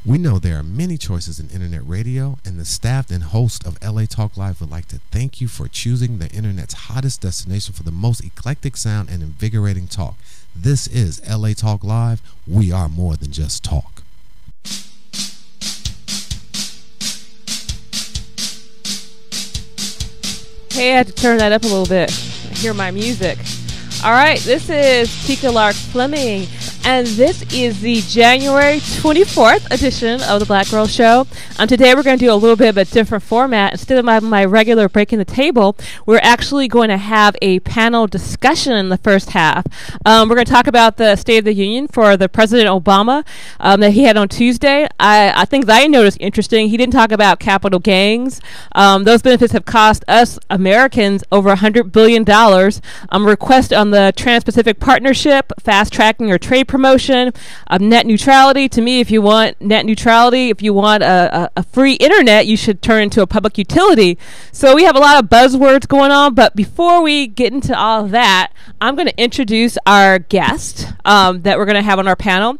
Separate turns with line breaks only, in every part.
We know there are many choices in internet radio, and the staff and host of LA Talk Live would like to thank you for choosing the internet's hottest destination for the most eclectic sound and invigorating talk. This is LA Talk Live. We are more than just talk.
Hey, I had to turn that up a little bit. Hear my music. All right, this is Tika Lark Fleming, and this is the January 24th edition of the Black Grrrl Show. Today we're going to do a little bit of a different format. Instead of my regular breaking the table, we're actually going to have a panel discussion in the first half. We're going to talk about the State of the Union for the President Obama that he had on Tuesday. I think that I noticed interesting. He didn't talk about capital gains. Those benefits have cost us Americans over $100 billion. Request on the Trans-Pacific Partnership, fast-tracking or trade promotion, net neutrality. To me, if you want net neutrality, if you want a free internet, you should turn into a public utility. So we have a lot of buzzwords going on, but before we get into all of that, I'm going to introduce our guest that we're going to have on our panel.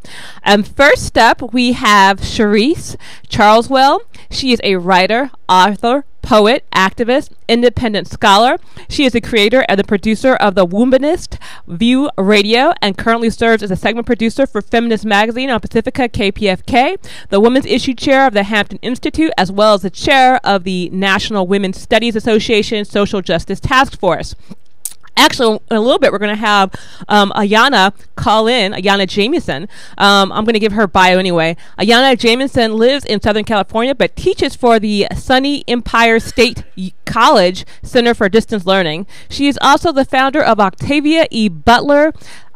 First up, we have Charisse Charleswell. She is a writer, author, poet, activist, independent scholar. She is the creator and the producer of the Womanist View Radio and currently serves as a segment producer for Feminist Magazine on Pacifica KPFK, the Women's Issue Chair of the Hampton Institute, as well as the chair of the National Women's Studies Association Social Justice Task Force. Actually, in a little bit, we're going to have Ayanna call in, Ayanna Jamieson. I'm going to give her bio anyway. Ayanna Jamieson lives in Southern California, but teaches for the Sunny Empire State College Center for Distance Learning. She is also the founder of Octavia E. Butler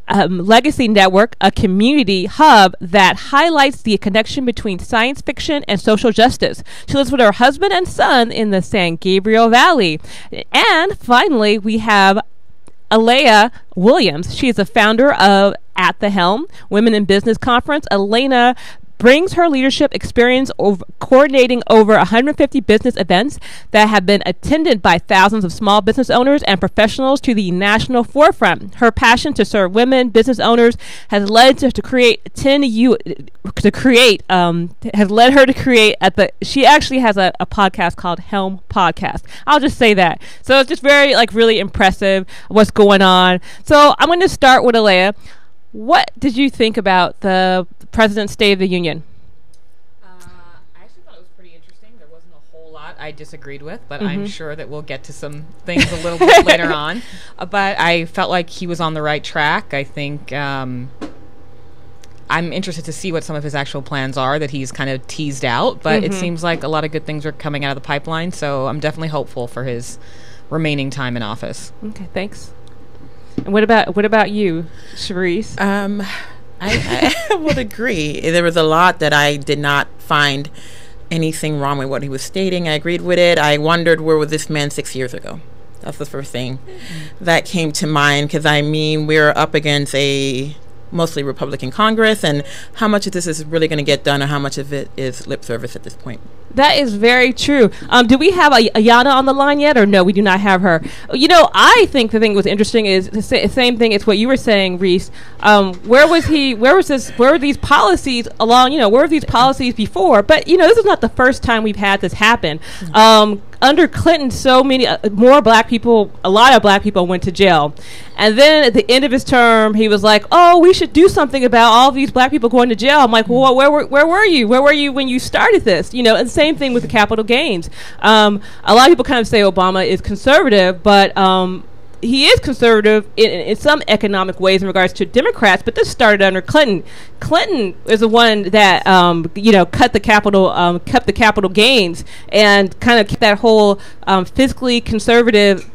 Legacy Network, a community hub that highlights the connection between science fiction and social justice. She lives with her husband and son in the San Gabriel Valley. And finally, we have Alea Williams. She is the founder of At the Helm Women in Business Conference. Elena brings her leadership experience of coordinating over 150 business events that have been attended by thousands of small business owners and professionals to the national forefront. Her passion to serve women business owners has led her to create she actually has a podcast called Helm Podcast. I'll just say that. So it's just very really impressive what's going on. So I'm going to start with Alea. What did you think about the President's State of the Union?
I actually thought it was pretty interesting. There wasn't a whole lot I disagreed with, but I'm sure that we'll get to some things a little bit later on. But I felt like he was on the right track. I think I'm interested to see what some of his actual plans are that he's kind of teased out. But it seems like a lot of good things are coming out of the pipeline, so I'm definitely hopeful for his remaining time in office.
Okay, thanks. And what about you, Charisse?
I would agree. There was a lot that I did not find anything wrong with what he was stating. I agreed with it. I wondered, where was this man 6 years ago? That's the first thing that came to mind, because we're up against a mostly Republican Congress, and how much of this is really going to get done, or how much of it is lip service at this point.
That is very true. Do we have Ayanna on the line yet, or no? We do not have her. I think the thing that was interesting is the same thing. It's what you were saying, Reese. Where was he? Where was this? Where were these policies along? Where were these policies before? But this is not the first time we've had this happen. Under Clinton, so many a lot of black people went to jail. And then at the end of his term, he was like, oh, we should do something about all these black people going to jail. I'm like, well, where were you? Where were you when you started this? And the same thing with the capital gains. A lot of people kind of say Obama is conservative, but he is conservative in some economic ways in regards to Democrats, but this started under Clinton. Clinton is the one that cut the capital gains and kind of kept that whole fiscally conservative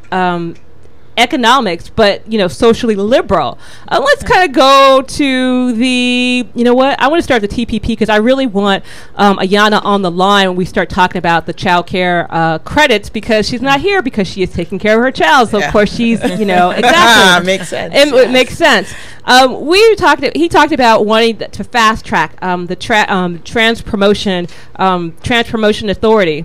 economics, but socially liberal. Let's kind of go to the I want to start the TPP, because I really want Ayanna on the line when we start talking about the child care credits, because she's not here because she is taking care of her child, so of course she's exactly
makes sense.
It makes sense. He talked about wanting to fast track the trans promotion authority,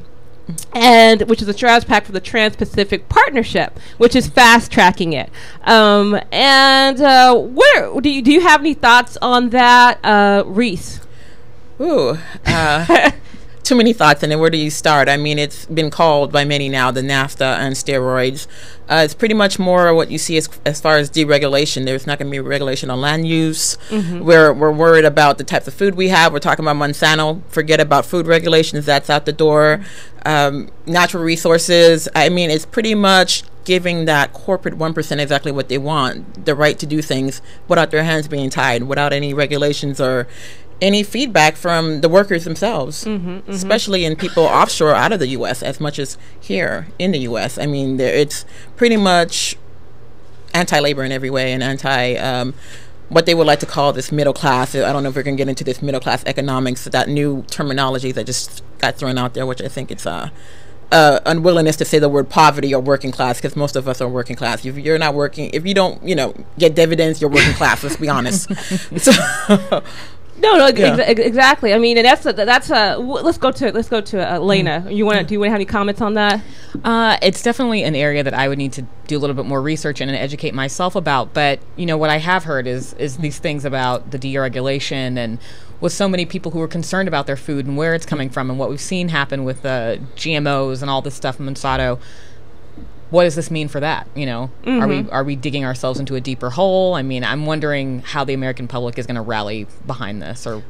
and which is a Strategy Pact for the Trans-Pacific Partnership, which is fast tracking it. Where do you have any thoughts on that, Reese?
Ooh, too many thoughts, and then where do you start? I mean, it's been called by many now the NAFTA and steroids. It's pretty much more what you see as far as deregulation. There's not going to be regulation on land use. We're worried about the types of food we have. We're talking about Monsanto. Forget about food regulations. That's out the door. Natural resources. I mean, it's pretty much giving that corporate 1% exactly what they want, the right to do things without their hands being tied, without any regulations or any feedback from the workers themselves, especially in people offshore out of the U.S. as much as here in the U.S. I mean, it's pretty much anti-labor in every way and anti what they would like to call this middle class. I don't know if we're going to get into this middle class economics, that new terminology that just got thrown out there, which I think it's unwillingness to say the word poverty or working class, because most of us are working class. If you're not working, if you don't, get dividends, you're working class. Let's be honest. So.
No, exactly. I mean, and let's go to Elena. Do you want to have any comments on that?
It's definitely an area that I would need to do a little bit more research in and educate myself about. But what I have heard is these things about the deregulation, and with so many people who are concerned about their food and where it's coming from, and what we've seen happen with GMOs and all this stuff, Monsanto. What does this mean for that? Are we digging ourselves into a deeper hole? I mean, I'm wondering how the American public is going to rally behind this, or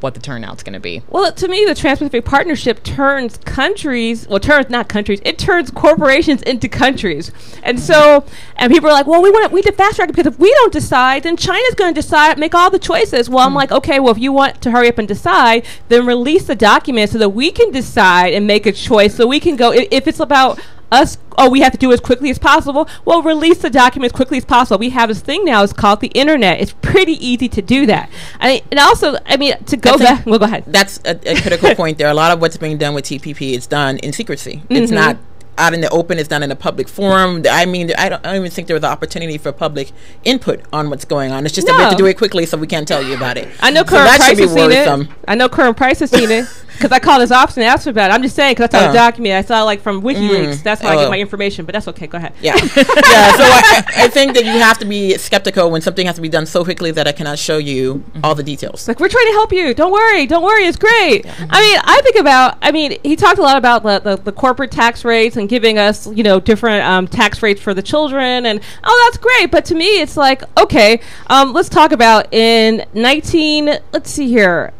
what the turnout's going to be.
Well, to me, the Trans-Pacific Partnership turns it turns corporations into countries. And so, and people are like, well, we did fast track it, because if we don't decide, then China's going to decide, make all the choices. Well, I'm like, okay, well, if you want to hurry up and decide, then release the document so that we can decide and make a choice, so we can go, if it's about us, we have to do it as quickly as possible. Well, release the document as quickly as possible. We have this thing now, it's called the internet. It's pretty easy to do that. Go ahead.
That's a critical point there. A lot of what's being done with TPP is done in secrecy. It's not out in the open. It's done in a public forum. I mean, I don't even think there was an opportunity for public input on what's going on. It's just that we have to do it quickly, so we can't tell you about it.
I know Current Price has seen it. I know Current Price has seen it. Because I called his office and asked about it. I'm just saying, because I saw the document. I saw from WikiLeaks. That's how I get my information. But that's okay. Go ahead.
Yeah. So I think that you have to be skeptical when something has to be done so quickly that I cannot show you all the details.
Like, we're trying to help you. Don't worry. It's great. Yeah. He talked a lot about the corporate tax rates and giving us, different tax rates for the children. And, that's great. But to me, it's like, okay, let's talk about let's see here.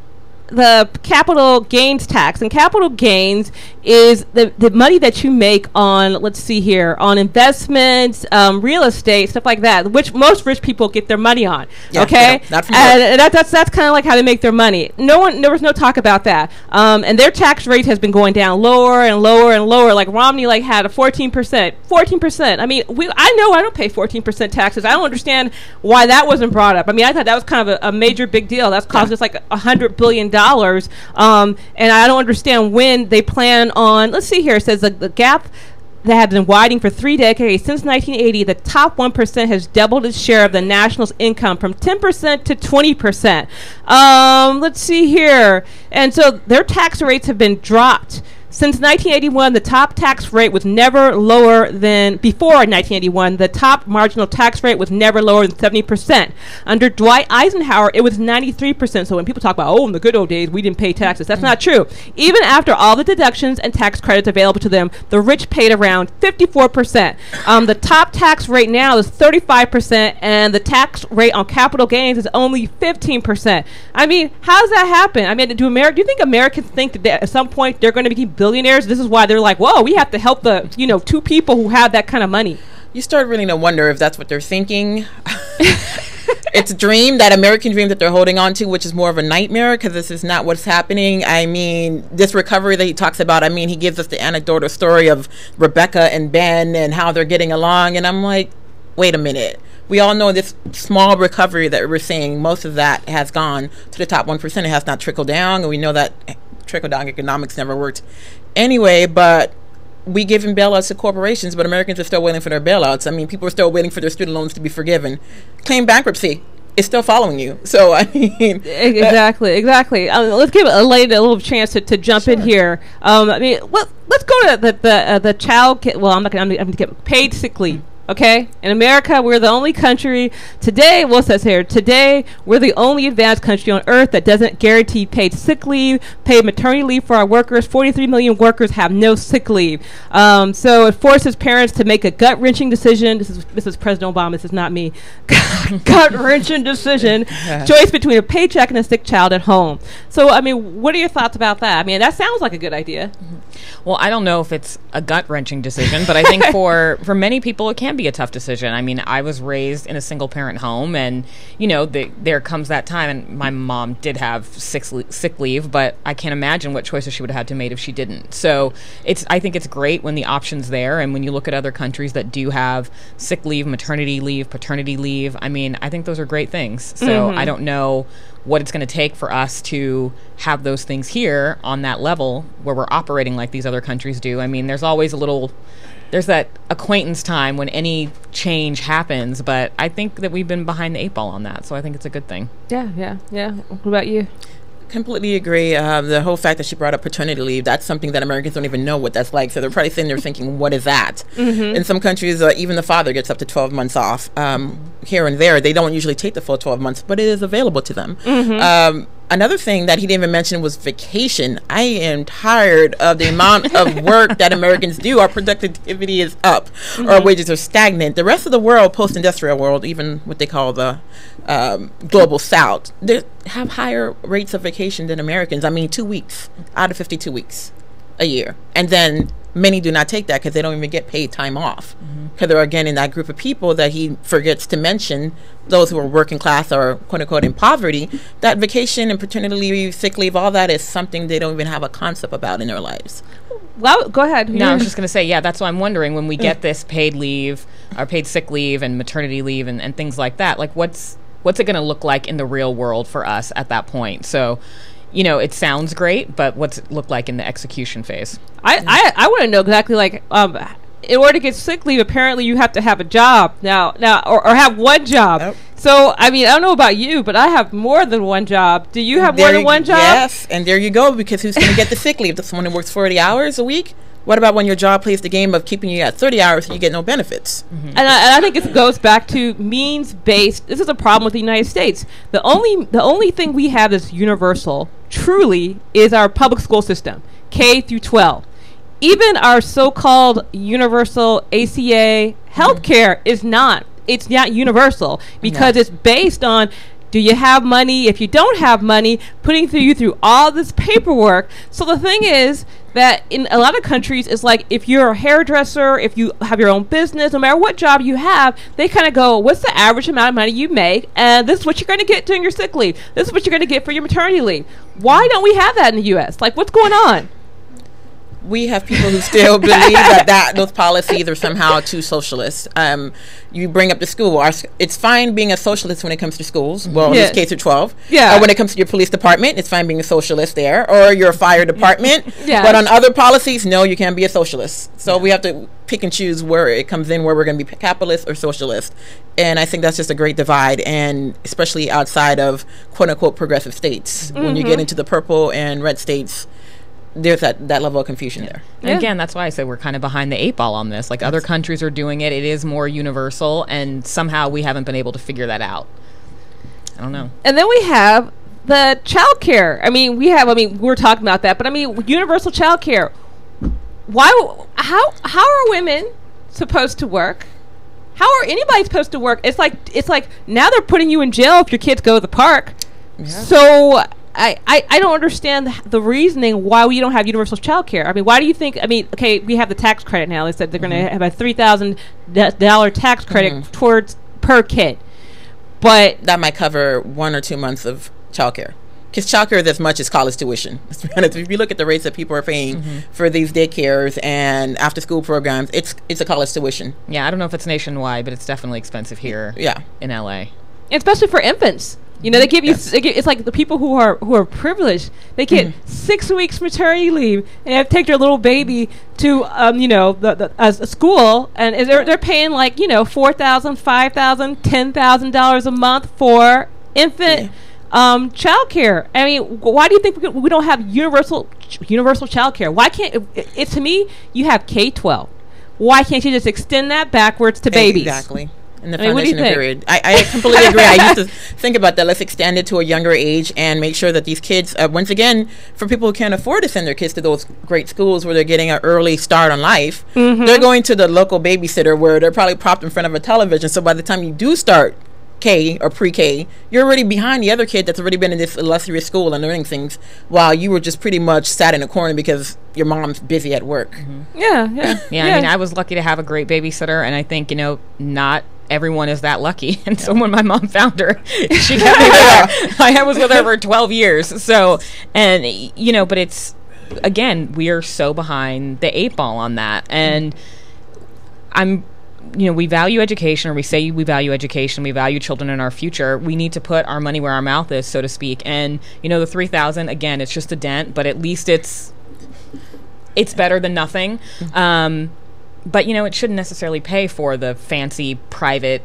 The capital gains tax, and capital gains is the money that you make on, let's see here, on investments, real estate, stuff like that, which most rich people get their money on. Okay, that's kind of like how they make their money. There was no talk about that, and their tax rate has been going down lower and lower and lower. Like Romney, had a 14%. I mean, I know I don't pay 14% taxes. I don't understand why that wasn't brought up. I mean, I thought that was kind of a major big deal. That's cost us like $100 billion. And I don't understand when they plan on. Let's see here. It says the gap that had been widening for 3 decades. Since 1980, the top 1% has doubled its share of the national's income from 10% to 20%. Let's see here. And so their tax rates have been dropped. Since 1981, the top tax rate was never lower than before 1981. The top marginal tax rate was never lower than 70%. Under Dwight Eisenhower, it was 93%. So when people talk about, in the good old days, we didn't pay taxes, that's not true. Even after all the deductions and tax credits available to them, the rich paid around 54%. The top tax rate now is 35%, and the tax rate on capital gains is only 15%. I mean, how does that happen? I mean, do you think Americans think that at some point they're going to be billionaires? This is why they're like, whoa, we have to help the two people who have that kind of money.
You start really to wonder if that's what they're thinking. It's a dream, that American dream that they're holding on to, which is more of a nightmare, because this is not what's happening. I mean, this recovery that he talks about, he gives us the anecdotal story of Rebecca and Ben and how they're getting along, and I'm like, wait a minute. We all know this small recovery that we're seeing, most of that has gone to the top 1%. It has not trickled down, and we know that trickle-down economics never worked anyway, but we giving bailouts to corporations, but Americans are still waiting for their bailouts. I mean, people are still waiting for their student loans to be forgiven. Claim bankruptcy is still following you. So, I mean...
Exactly. Let's give a lady a little chance to jump in here. Let's go to the child... I'm going to get paid sick leave. Okay, in America, we're the only country today. Well, it says here today we're the only advanced country on earth that doesn't guarantee paid sick leave, paid maternity leave for our workers. 43 million workers have no sick leave. So it forces parents to make a gut-wrenching decision. This is President Obama. This is not me. Gut-wrenching decision. Choice between a paycheck and a sick child at home. So, I mean, what are your thoughts about that? I mean, that sounds like a good idea.
Well, I don't know if it's a gut-wrenching decision, but I think for many people it can be a tough decision. I mean, I was raised in a single-parent home, and, you know, there comes that time, and my mom did have sick leave, but I can't imagine what choices she would have had to make if she didn't. So I think it's great when the option's there, and when you look at other countries that do have sick leave, maternity leave, paternity leave, I mean, I think those are great things. So I don't know what it's going to take for us to have those things here on that level where we're operating like these other countries do. I mean, there's always there's that acquaintance time when any change happens, but I think that we've been behind the 8 ball on that, so I think it's a good thing.
Yeah. What about you?
Completely agree. The whole fact that she brought up paternity leave, that's something that Americans don't even know what that's like. So they're probably sitting there thinking, what is that? In some countries, even the father gets up to 12 months off. Here and there, they don't usually take the full 12 months, but it is available to them. Another thing that he didn't even mention was vacation. I am tired of the amount of work that Americans do. Our productivity is up. Our wages are stagnant. The rest of the world, post-industrial world, even what they call the global south, they have higher rates of vacation than Americans. I mean, 2 weeks out of 52 weeks a year. And then many do not take that because they don't even get paid time off. Because they're, again, in that group of people that he forgets to mention, those who are working class or quote-unquote in poverty, that vacation and paternity leave, sick leave, all that is something they don't even have a concept about in their lives.
Well, go ahead.
No, I was just going to say, yeah, that's what I'm wondering. When we get this paid leave, or paid sick leave and maternity leave and things like that, like what's it going to look like in the real world for us at that point? So, you know, it sounds great, but what's it look like in the execution phase?
I want to know exactly, like, in order to get sick leave, apparently you have to have a job now, or have one job. Yep. So, I mean, I don't know about you, but I have more than one job. Do you have more than one job?
Yes, and there you go, because who's going to get the sick leave? Someone who works 40 hours a week? What about when your job plays the game of keeping you at 30 hours and you get no benefits?
And I think it goes back to means-based. This is a problem with the United States. The only thing we have that's universal, truly, is our public school system, K through 12. Even our so-called universal ACA healthcare is not. It's not universal because it's based on, do you have money? If you don't have money, putting you through all this paperwork. So the thing is that in a lot of countries, it's like if you're a hairdresser, if you have your own business, no matter what job you have, they kind of go, what's the average amount of money you make? And this is what you're going to get during your sick leave. This is what you're going to get for your maternity leave. Why don't we have that in the U.S.? Like, what's going on?
We have people who still believe that those policies are somehow too socialist. You bring up the school. It's fine being a socialist when it comes to schools. Well, in this case, K through 12.
Yeah.
Or when it comes to your police department, it's fine being a socialist there. Or your fire department.
Yeah.
But on other policies, no, you can't be a socialist. So we have to pick and choose where it comes in, where we're going to be capitalist or socialist. And I think that's just a great divide, and especially outside of quote-unquote progressive states. When you get into the purple and red states, there's that level of confusion there.
And again, that's why I said we're kind of behind the 8 ball on this. Like, other countries are doing it. It is more universal, and somehow we haven't been able to figure that out. I don't know.
And then we have the child care. I mean, we're talking about that, but I mean, universal child care. How are women supposed to work? How are anybody supposed to work? It's like now they're putting you in jail if your kids go to the park. Yeah. So I don't understand the reasoning why we don't have universal child care. I mean, why do you think, okay, we have the tax credit now. They said they're going to have a $3,000 tax credit towards per kid. But
that might cover 1 or 2 months of child care. Because child care is as much as college tuition. Let's be honest. If you look at the rates that people are paying for these daycares and after school programs, it's a college tuition.
Yeah, I don't know if it's nationwide, but it's definitely expensive here in LA.
Especially for infants. You know, they give you. It's like the people who are privileged. They get 6 weeks maternity leave, and they have to take their little baby to a school, and they're paying like $4,000, $5,000, $10,000 a month for infant child care. I mean, why do you think we don't have universal child care? Why can't it? To me, you have K-12. why can't you just extend that backwards to babies?
Exactly. In the
what do you
foundational
think?
period. I completely agree. I used to think about that. Let's extend it to a younger age and make sure that these kids, once again, for people who can't afford to send their kids to those great schools where they're getting an early start on life, they're going to the local babysitter where they're probably propped in front of a television. So by the time you do start K or pre-K, you're already behind the other kid that's already been in this illustrious school and learning things while you were just pretty much sat in a corner because your mom's busy at work.
Yeah.
I mean, I was lucky to have a great babysitter, and I think, not everyone is that lucky. And so when my mom found her, she kept me with her. I was with her for 12 years. So, and, but it's, again, we are so behind the 8 ball on that. And we value education, or we say we value education, we value children in our future. We need to put our money where our mouth is, so to speak. And, the $3,000, again, it's just a dent, but at least it's better than nothing. But, it shouldn't necessarily pay for the fancy private,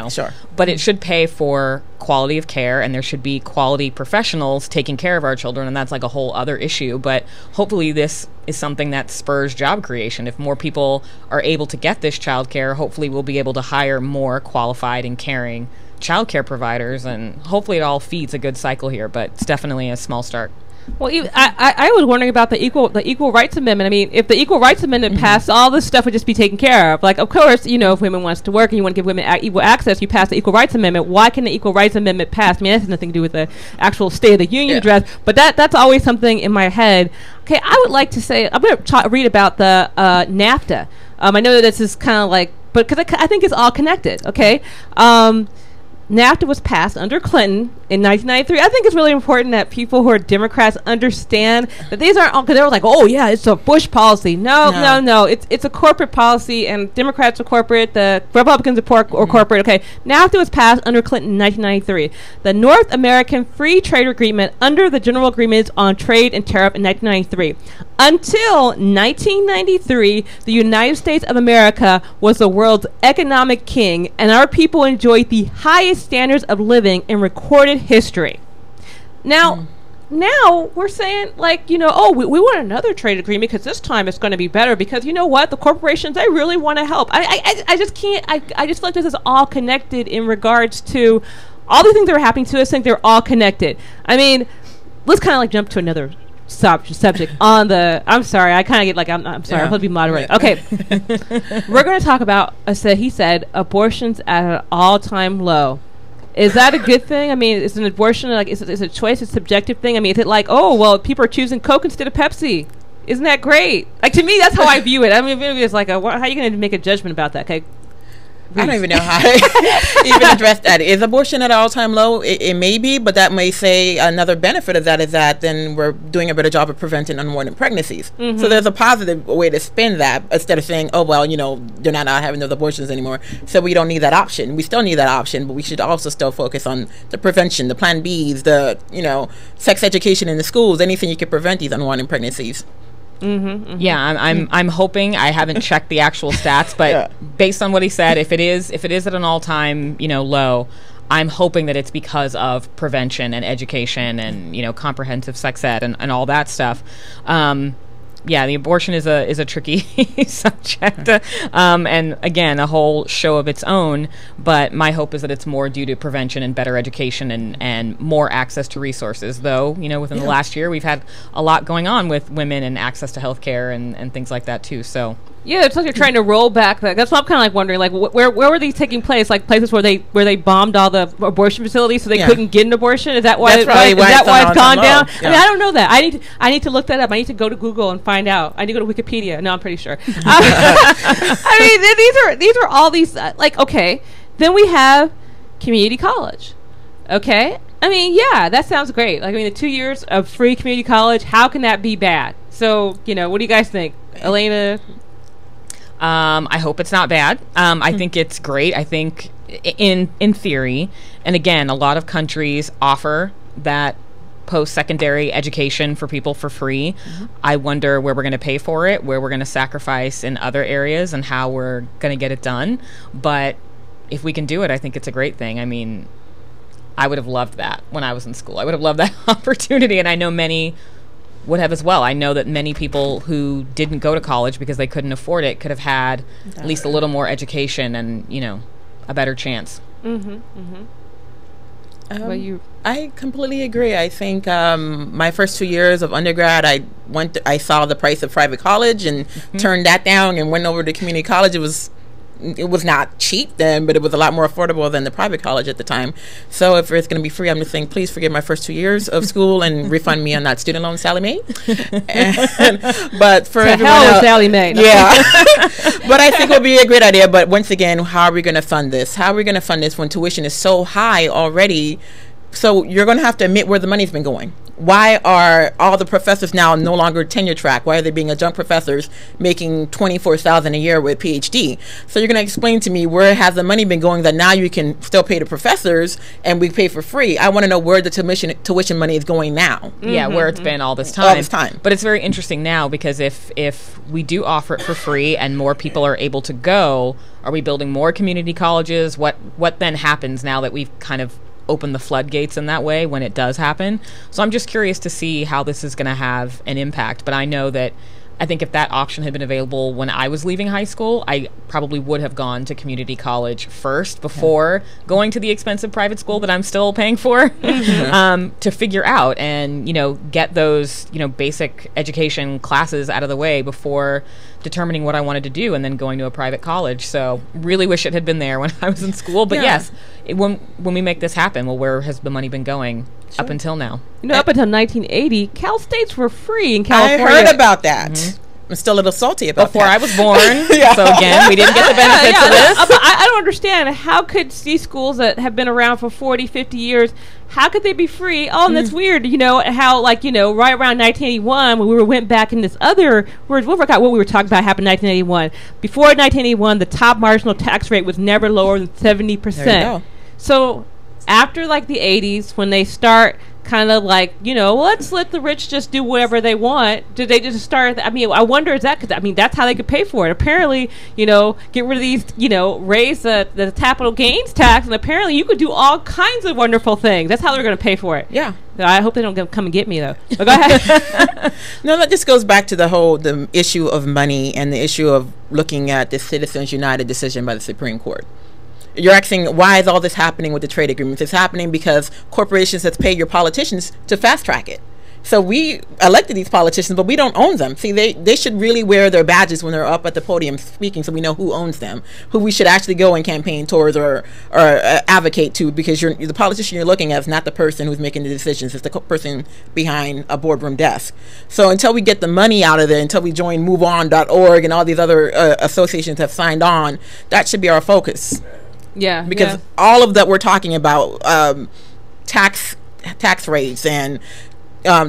Sure.
But it should pay for quality of care, and there should be quality professionals taking care of our children, and that's like a whole other issue. But hopefully this is something that spurs job creation. If more people are able to get this child care, hopefully we'll be able to hire more qualified and caring child care providers, and hopefully it all feeds a good cycle here, but it's definitely a small start.
Well, I was wondering about the equal rights amendment. I mean, if the equal rights amendment passed, all this stuff would just be taken care of. Like, of course, if women wants to work and you want to give women equal access, you pass the equal rights amendment. Why can the equal rights amendment pass? I mean, that has nothing to do with the actual State of the Union address, but that's always something in my head. Okay, I would like to say, I'm going to read about the NAFTA. I know that this is kind of like, but because I think it's all connected. Okay. NAFTA was passed under Clinton in 1993. I think it's really important that people who are Democrats understand that these aren't all, because they were like, oh yeah, it's a Bush policy. No. It's a corporate policy, and Democrats are corporate, the Republicans are corporate. Okay, NAFTA was passed under Clinton in 1993. The North American Free Trade Agreement under the General Agreements on Trade and Tariff in 1993. Until 1993, the United States of America was the world's economic king, and our people enjoyed the highest standards of living in recorded history. Now we're saying, like, we want another trade agreement because this time it's going to be better, because you know what, the corporations, they really want to help. I just can't. I just feel like this is all connected in regards to all the things that are happening to us. I think they're all connected. I mean, let's kind of like jump to another subject on the. I'm sorry, I kind of get like I'm sorry. I'm supposed to be moderating. Okay, we're going to talk about. He said abortions at an all-time low. Is that a good thing? I mean, is an abortion like is it a choice, a subjective thing? I mean, is it like, oh well, people are choosing Coke instead of Pepsi? Isn't that great? Like, to me, that's how I view it. I mean, it's like, how are you going to make a judgment about that? Okay.
I don't even know how to even address that. Is abortion at an all-time low? It may be, but that may say another benefit of that is that then we're doing a better job of preventing unwanted pregnancies. So there's a positive way to spin that, instead of saying, oh, well, they're not out having those abortions anymore, so we don't need that option. We still need that option, but we should also still focus on the prevention, the Plan Bs, the, sex education in the schools, anything you could prevent these unwanted pregnancies.
Yeah, I'm hoping. I haven't checked the actual stats, but based on what he said, if it is at an all-time low, I'm hoping that it's because of prevention and education and comprehensive sex ed and all that stuff. Yeah, the abortion is a tricky subject, and again, a whole show of its own. But my hope is that it's more due to prevention and better education and more access to resources. Though, within the last year, we've had a lot going on with women and access to healthcare and things like that too. So.
Yeah, it's like you're trying to roll back. That's what I'm kind of like wondering. Like, where were these taking place? Like places where they bombed all the abortion facilities so they couldn't get an abortion. Is that why? Is that why it's gone down? Yeah. I mean, I don't know that. I need to look that up. I need to go to Google and find out. I need to go to Wikipedia. No, I'm pretty sure. I mean, these are all these like, okay. Then we have community college. Okay. I mean, yeah, that sounds great. Like, I mean, the 2 years of free community college. How can that be bad? So, what do you guys think, Elena?
I hope it's not bad. I think it's great. I think in theory, and again, a lot of countries offer that post-secondary education for people for free. I wonder where we're going to pay for it, where we're going to sacrifice in other areas, and how we're going to get it done. But if we can do it, I think it's a great thing. I mean, I would have loved that when I was in school. I would have loved that opportunity, and I know many would have as well. I know that many people who didn't go to college because they couldn't afford it could have had at least a little more education and, you know, a better chance.
I completely agree. I think my first 2 years of undergrad, I saw the price of private college and turned that down and went over to community college. It was not cheap then, but it was a lot more affordable than the private college at the time. So if it's going to be free, I'm just saying, please forgive my first 2 years of school and refund me on that student loan, Sally Mae. But for everyone else,
Sally Mae.
Yeah. But I think it would be a great idea. But once again, how are we going to fund this? How are we going to fund this when tuition is so high already? So you're going to have to admit where the money's been going. Why are all the professors now no longer tenure track? Why are they being adjunct professors making $24,000 a year with PhD? So you're going to explain to me where has the money been going that now you can still pay the professors and we pay for free? I want to know where the tuition money is going now.
Yeah, where it's been all this time.
All this time.
But it's very interesting now because if we do offer it for free and more people are able to go, are we building more community colleges? What then happens now that we've kind of open the floodgates in that way when it does happen? So I'm just curious to see how this is going to have an impact. But I know that I think if that option had been available when I was leaving high school, I probably would have gone to community college first before going to the expensive private school that I'm still paying for to figure out and, you know, get those, you know, basic education classes out of the way before determining what I wanted to do and then going to a private college. So really wish it had been there when I was in school. But yes, when we make this happen, well, where has the money been going up until now?
You know, up until 1980, Cal States were free in California.
I heard about that. I'm still a little salty about
before
that.
I was born. So again, we didn't get the benefits of this.
I don't understand. How could these schools that have been around for 40, 50 years, how could they be free? Oh, and that's weird. You know, how, like, you know, right around 1981, when we went back in this other, we forgot what we were talking about happened in 1981. Before 1981, the top marginal tax rate was never lower than 70%.
There you go.
So after, like, the 80s, when they start kind of like, you know, let's let the rich just do whatever they want. Did they just start? I mean, I wonder, is that because, I mean, that's how they could pay for it. Apparently, you know, get rid of these, you know, raise the capital gains tax, and apparently you could do all kinds of wonderful things. That's how they're going to pay for it.
Yeah.
I hope they don't come and get me, though. But go ahead.
No, that just goes back to the issue of money and the issue of looking at the Citizens United decision by the Supreme Court. You're asking, why is all this happening with the trade agreements? It's happening because corporations have paid your politicians to fast track it. So we elected these politicians, but we don't own them. See, they should really wear their badges when they're up at the podium speaking, so we know who owns them, who we should actually go and campaign towards or advocate to, because the politician you're looking at is not the person who's making the decisions. It's the person behind a boardroom desk. So until we get the money out of there, until we join MoveOn.org and all these other associations have signed on, that should be our focus.
Yeah,
because all of that we're talking about, tax rates and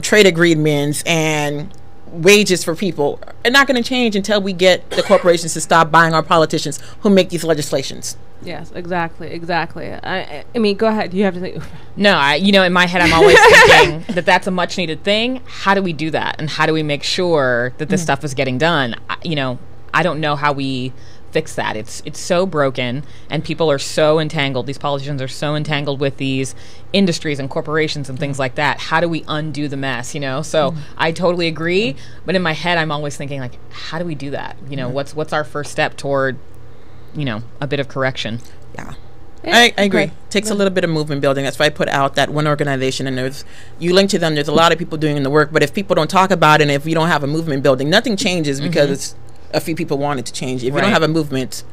trade agreements and wages for people are not going to change until we get the corporations to stop buying our politicians who make these legislations.
Yes, exactly. I mean, go ahead. You have to think.
No, you know, in my head, I'm always thinking that that's a much needed thing. How do we do that? And how do we make sure that this stuff is getting done? You know, I don't know how we fix that. It's so broken, and people are so entangled. These politicians are so entangled with these industries and corporations and things like that. How do we undo the mess, you know? So I totally agree, but in my head I'm always thinking, like, how do we do that? You know, what's our first step toward, you know, a bit of correction?
Yeah. I agree. It takes a little bit of movement building. That's why I put out that one organization, and you link to them. There's a lot of people doing the work, but if people don't talk about it, and if we don't have a movement building, nothing changes because it's a few people want it to change. If you don't have a movement,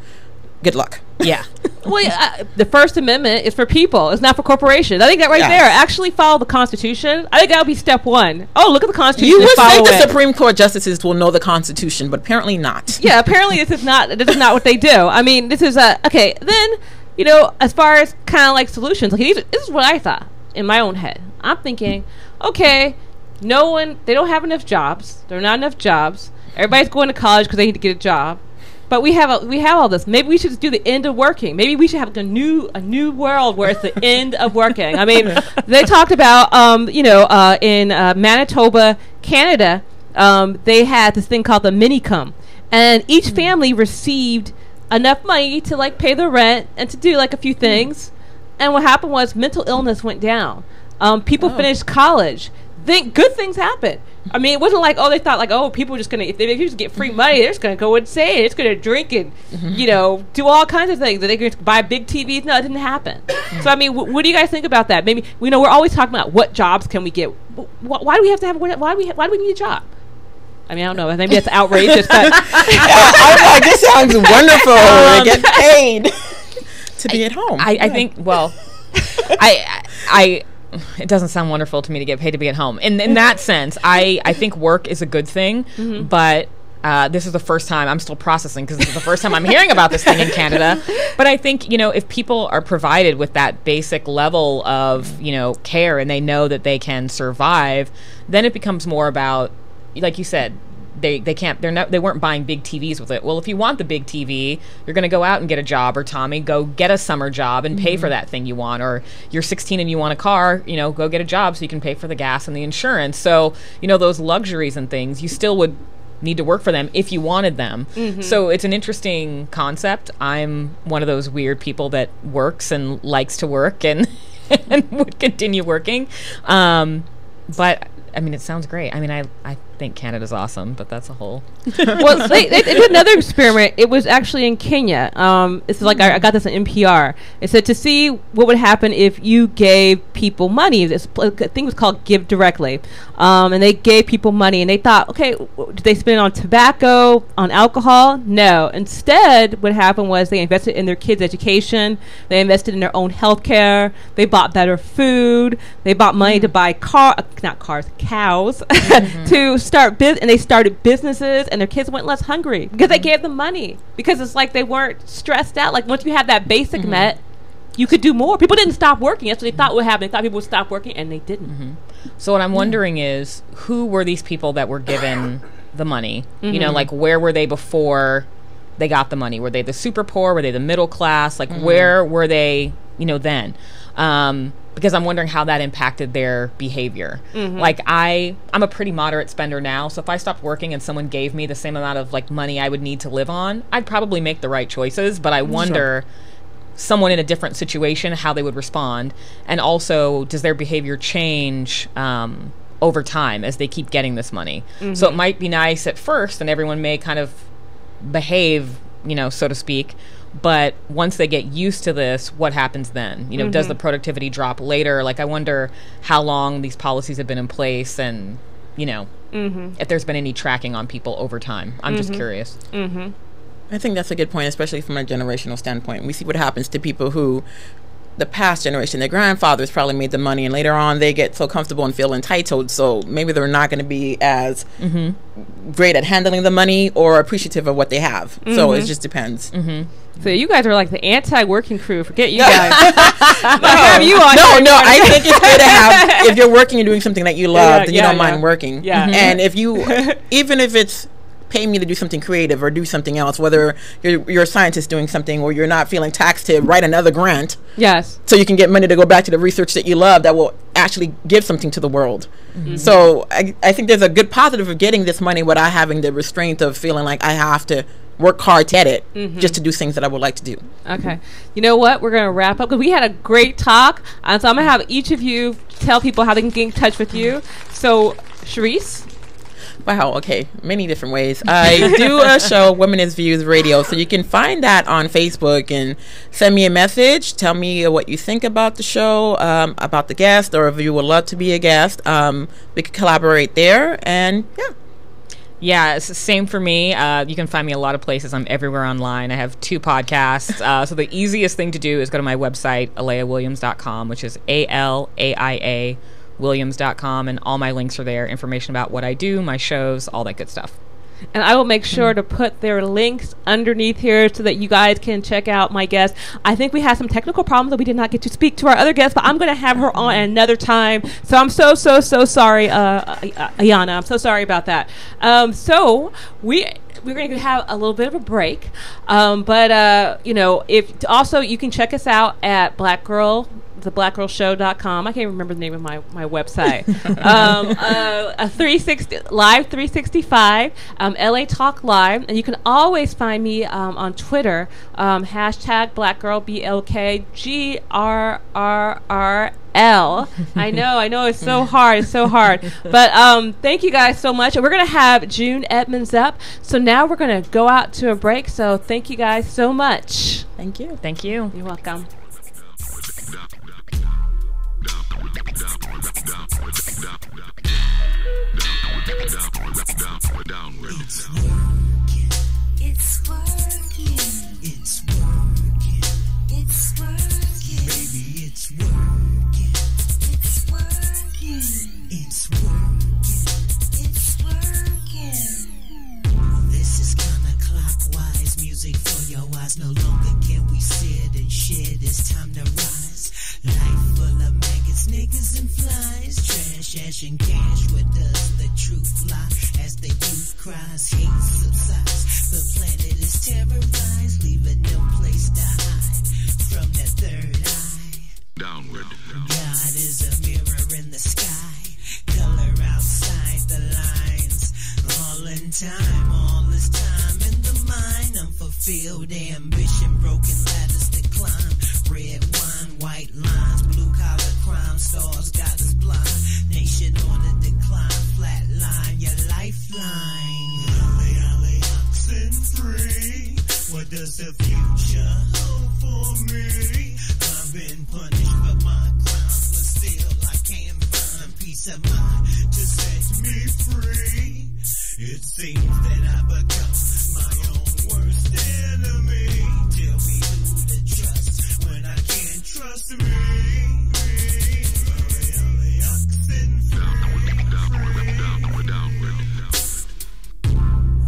good luck.
Yeah.
Well, the First Amendment is for people. It's not for corporations. I think that there, actually follow the Constitution. I think that would be step one. Oh, look at the Constitution.
You would think the Supreme Court justices will know the Constitution, but apparently not.
Yeah, apparently this is not what they do. I mean, this is okay. Then, you know, as far as kind of like solutions, like this is what I thought in my own head. I'm thinking, okay, they don't have enough jobs. There are not enough jobs. Everybody's going to college because they need to get a job, but we have all this. Maybe we should just do the end of working. Maybe we should have a new world where it's the end of working. I mean, they talked about in Manitoba, Canada, they had this thing called the minicum, and each family received enough money to like pay the rent and to do like a few things. And what happened was mental illness went down. People finished college. good things happen. I mean, it wasn't like, they thought like, people are just gonna, if you just get free money, they're just gonna go insane. It's gonna drink and do all kinds of things. That they're gonna buy big TVs. No, it didn't happen. So I mean, what do you guys think about that? Maybe we're always talking about what jobs can we get. Why do we have to have? Why do we need a job? I mean, I don't know. Maybe that's outrageous, but
I'm like, this sounds wonderful. They get paid to be at home.
I think. Well, it doesn't sound wonderful to me to get paid to be at home. In that sense, I think work is a good thing, but this is the first time I'm still processing, because this is the first time I'm hearing about this thing in Canada. But I think, if people are provided with that basic level of, care, and they know that they can survive, then it becomes more about, like you said, they weren't buying big TVs with it. Well, if you want the big TV, you're going to go out and get a job, or Tommy, go get a summer job and pay for that thing you want. Or you're 16 and you want a car, go get a job so you can pay for the gas and the insurance. So, those luxuries and things, you still would need to work for them if you wanted them. So it's an interesting concept. I'm one of those weird people that works and likes to work and and would continue working. But I mean, it sounds great. I mean, I think Canada's awesome, but that's a whole.
Well, they did another experiment. It was actually in Kenya. It's like I got this on NPR. It said to see what would happen if you gave people money. This thing was called Give Directly, and they gave people money, and they thought, okay, did they spend it on tobacco, on alcohol? No. Instead, what happened was they invested in their kids' education. They invested in their own health care. They bought better food. They bought money to buy cows to start and they started businesses, and their kids went less hungry because they gave them money, because it's like they weren't stressed out. Like, once you have that basic met, you could do more. People didn't stop working. That's what they thought would happen. They thought people would stop working, and they didn't.
So what I'm wondering is, who were these people that were given the money? Like, where were they before they got the money? Were they the super poor? Were they the middle class? Like, where were they, then? Because I'm wondering how that impacted their behavior. Like, I'm a pretty moderate spender now, so if I stopped working and someone gave me the same amount of like money I would need to live on, I'd probably make the right choices. But I wonder, someone in a different situation, how they would respond, and also, does their behavior change over time as they keep getting this money? So it might be nice at first, and everyone may kind of behave, so to speak. But once they get used to this, what happens then? Does the productivity drop later? Like, I wonder how long these policies have been in place, and, if there's been any tracking on people over time. I'm just curious.
I think that's a good point, especially from a generational standpoint. We see what happens to people who, the past generation, their grandfathers probably made the money, and later on they get so comfortable and feel entitled, so maybe they're not going to be as great at handling the money or appreciative of what they have. So it just depends.
So you guys are like the anti-working crew. Forget you guys. I
think it's good to have, if you're working and doing something that you love, then you don't mind working. And if you, even if it's pay me to do something creative or do something else, whether you're a scientist doing something, or you're not feeling taxed to write another grant, so you can get money to go back to the research that you love that will actually give something to the world. So I think there's a good positive of getting this money without having the restraint of feeling like I have to work hard to get it just to do things that I would like to do.
Okay. You know what? We're going to wrap up because we had a great talk. So I'm going to have each of you tell people how they can get in touch with you. So, Sharice?
Wow, okay. Many different ways. I do a show, Women is Views Radio, so you can find that on Facebook and send me a message. Tell me what you think about the show, about the guest, or if you would love to be a guest. We could collaborate there, and
yeah, it's the same for me. You can find me a lot of places. I'm everywhere online. I have 2 podcasts. So the easiest thing to do is go to my website, aleahwilliams.com, which is ALAIA Williams.com, and all my links are there. Information about what I do, my shows, all that good stuff.
And I will make sure to put their links underneath here so that you guys can check out my guest. I think we had some technical problems that we did not get to speak to our other guest, but I'm going to have her on another time. So I'm so sorry, Ayana. I'm so sorry about that. So we're going to have a little bit of a break. But if also you can check us out at theblackgirlshow.com. I can't remember the name of my website. A 360 live 365 LA Talk Live, and you can always find me on Twitter, hashtag Black Girl BLK Grrrl. I know, it's so hard, But thank you guys so much. And we're going to have June Edmonds up. So now we're going to go out to a break. So thank you guys so much.
Thank you.
Thank you.
You're welcome.
It's working. It's working. It's working. Baby, it's working. It's working. It's working. It's working. This is counterclockwise music for your eyes. No longer can we sit and shit. It's time to rise. Life full of maggots, niggas, and flies. Trash, ash, and cash. Where does the truth lie? As the youth cries, hate subsides. The planet is terrorized, leaving no place to hide from the third eye.
Downward.
God is a mirror in the sky, color outside the lines. All in time, all is time in the mind. Unfulfilled ambition, broken ladders to climb. Red wine, white lines, blue collar crime, stars got us blind. Nation on the decline, flat line, your lifeline. Alley, oxen free. What does the future hold for me? I've been punished for my crimes, but still I can't find peace of mind to set me free. It seems that I become my own worst enemy. Tell me who to trust when I can't trust me. Alley, oxen
Downward.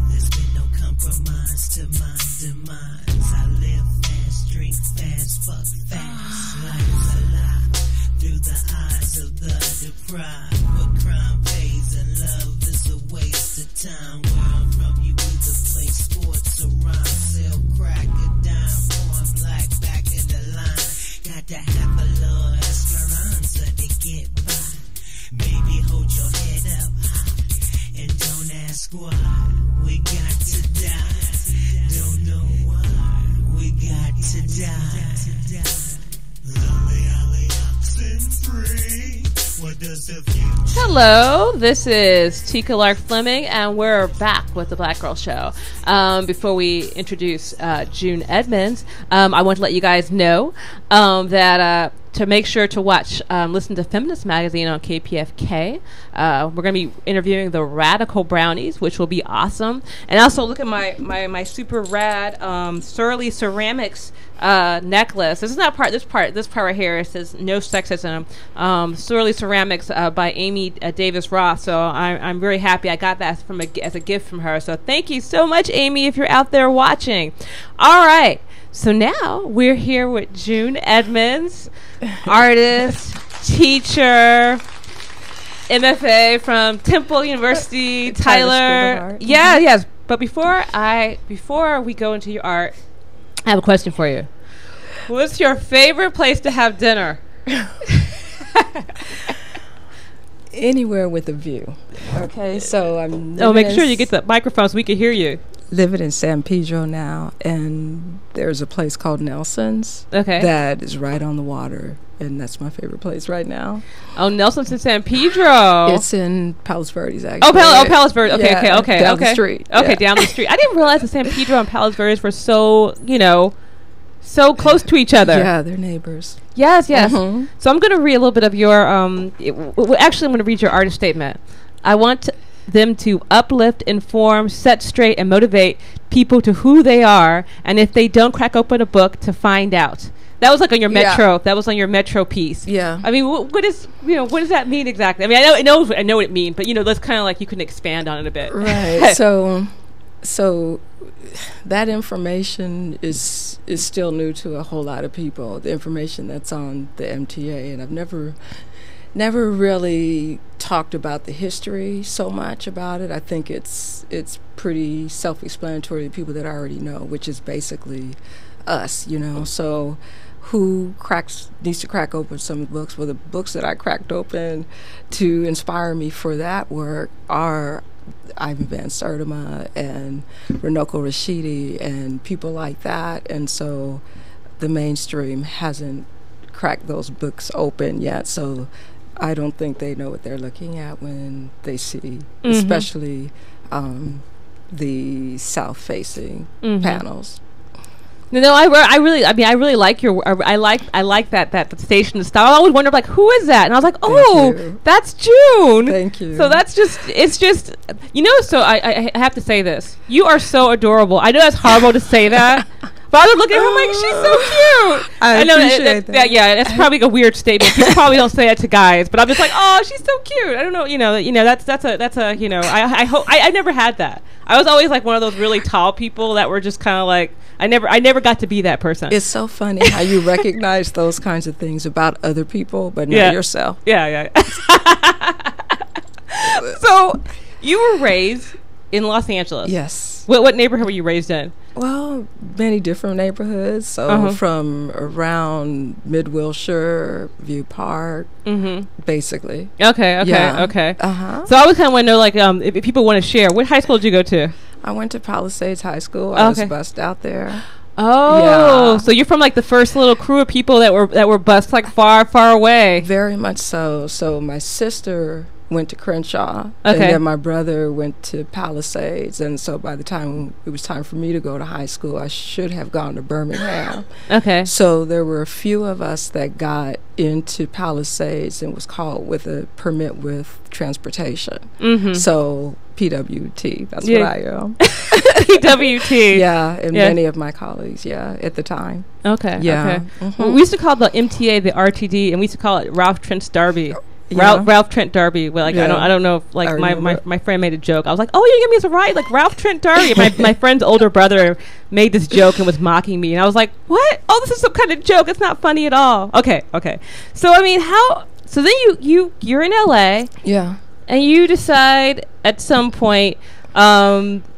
There's been no compromise to my demise. I live fast, drink fast, fuck fast. Life's a lie through the eyes of the deprived. But crime pays and love is a waste of time. Where I'm from, you either play sports or rhyme. Sell crack or dime, born black, back in the line. Got to have a little esperanza to get by. Baby, hold your head up high and don't ask why. We got to die. Don't know why. We got to die. Alley, oxen free. What does the future?
Hello, this is Tika Lark Fleming, and we're back with the Black Girl Show. Before we introduce June Edmonds, I want to let you guys know that to make sure to watch, listen to Feminist Magazine on KPFK. We're going to be interviewing the Radical Brownies, which will be awesome. And also look at my super rad Surly Ceramics necklace. This part right here, it says no sexism. Surly Ceramics by Amy Davis Ross. So I'm very happy I got that as a gift from her. So thank you so much, Amy, if you're out there watching. All right. So now we're here with June Edmonds, artist, teacher, MFA from Temple University, Tyler. Yes. But before we go into your art, I have a question for you. What's your favorite place to have dinner?
Anywhere with a view. Okay, so I'm.
Make sure you get the microphone so we can hear you.
Living in San Pedro now, and there's a place called Nelson's.
Okay.
That is right on the water, and that's my favorite place right now.
Oh, Nelson's in San Pedro.
It's in Palos Verdes, actually.
Palos Verdes. Okay,
yeah,
okay.
Down the street.
Okay,
yeah.
down the street. I didn't realize that San Pedro and Palos Verdes were so close to each other.
Yeah, they're neighbors.
Yes.
Mm-hmm.
So I'm going to read a little bit of your. Actually, I'm going to read your artist statement. I want them to uplift, inform, set straight, and motivate people to who they are, and if they don't crack open a book, to find out. That was like on your Metro. Yeah. That was on your Metro piece.
Yeah.
I mean, what does that mean exactly? I mean, I know what it means, but that's kind of like you can expand on it a bit.
Right. So that information is still new to a whole lot of people. The information that's on the MTA, and I've never really talked about the history so much about it. I think it's pretty self-explanatory to people that already know, which is basically us, So who needs to crack open some of the books? Well, the books that I cracked open to inspire me for that work are Ivan Van Sertima and Runoko Rashidi and people like that. And so the mainstream hasn't cracked those books open yet, so I don't think they know what they're looking at when they see, especially the south-facing panels.
No, I really like I like that station style. I always wonder like, who is that? And I was like, oh, that's June.
Thank you.
So it's just so I have to say this. You are so adorable. I know that's horrible to say that. But I was looking at her like, she's so cute.
I appreciate that.
Yeah, that's probably a weird statement. People probably don't say that to guys, but I'm just like, oh, she's so cute. I don't know, that's a I hope I never had that. I was always like one of those really tall people that were just kind of like, I never got to be that person.
It's so funny how you recognize those kinds of things about other people, but not yourself.
Yeah. So, you were raised in Los Angeles.
Yes.
What neighborhood were you raised in?
Well, many different neighborhoods. So from around Mid-Wilshire, View Park, basically.
Okay. So I was kind of want to know, like, if people want to share, what high school did you go to?
I went to Palisades High School. I was bused out there.
Oh,
yeah.
So you're from like the first little crew of people that were bused like far away.
Very much so. So my sister went to Crenshaw, and then my brother went to Palisades, and so by the time it was time for me to go to high school, I should have gone to Birmingham. Okay. So there were a few of us that got into Palisades and was called with a permit with transportation. So PWT, that's what I am.
PWT.
Yeah, and many of my colleagues, at the time.
Okay.
Yeah.
Okay. Well, we used to call the MTA the RTD, and we used to call it Ralph Trent's Derby. Ralph Trent Derby. Well, like I don't know if like my friend made a joke. I was like, oh, you give me as a ride like Ralph Trent Derby. My friend's older brother made this joke and was mocking me, and I was like, what? Oh, this is some kind of joke. It's not funny at all. Okay. So I mean, so then you're in LA. Yeah. And you decide at some point.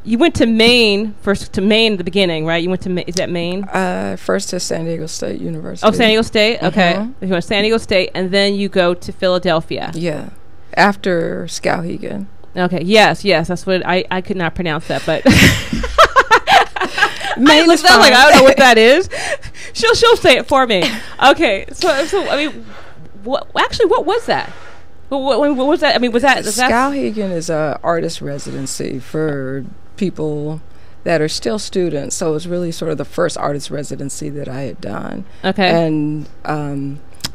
You went to Maine at the beginning, right? You went to is that Maine?
First to San Diego State University.
Oh, San Diego State. Okay, you went to San Diego State, and then you go to Philadelphia.
Yeah, after Skowhegan.
Okay. Yes. That's what I could not pronounce that, but
Maine is
fine. Like I don't know what that is. She'll say it for me. Okay. So I mean, what was that? What was that? I mean, was that
Skowhegan is a artist residency for people that are still students. So it was really sort of the first artist residency that I had done. Okay. And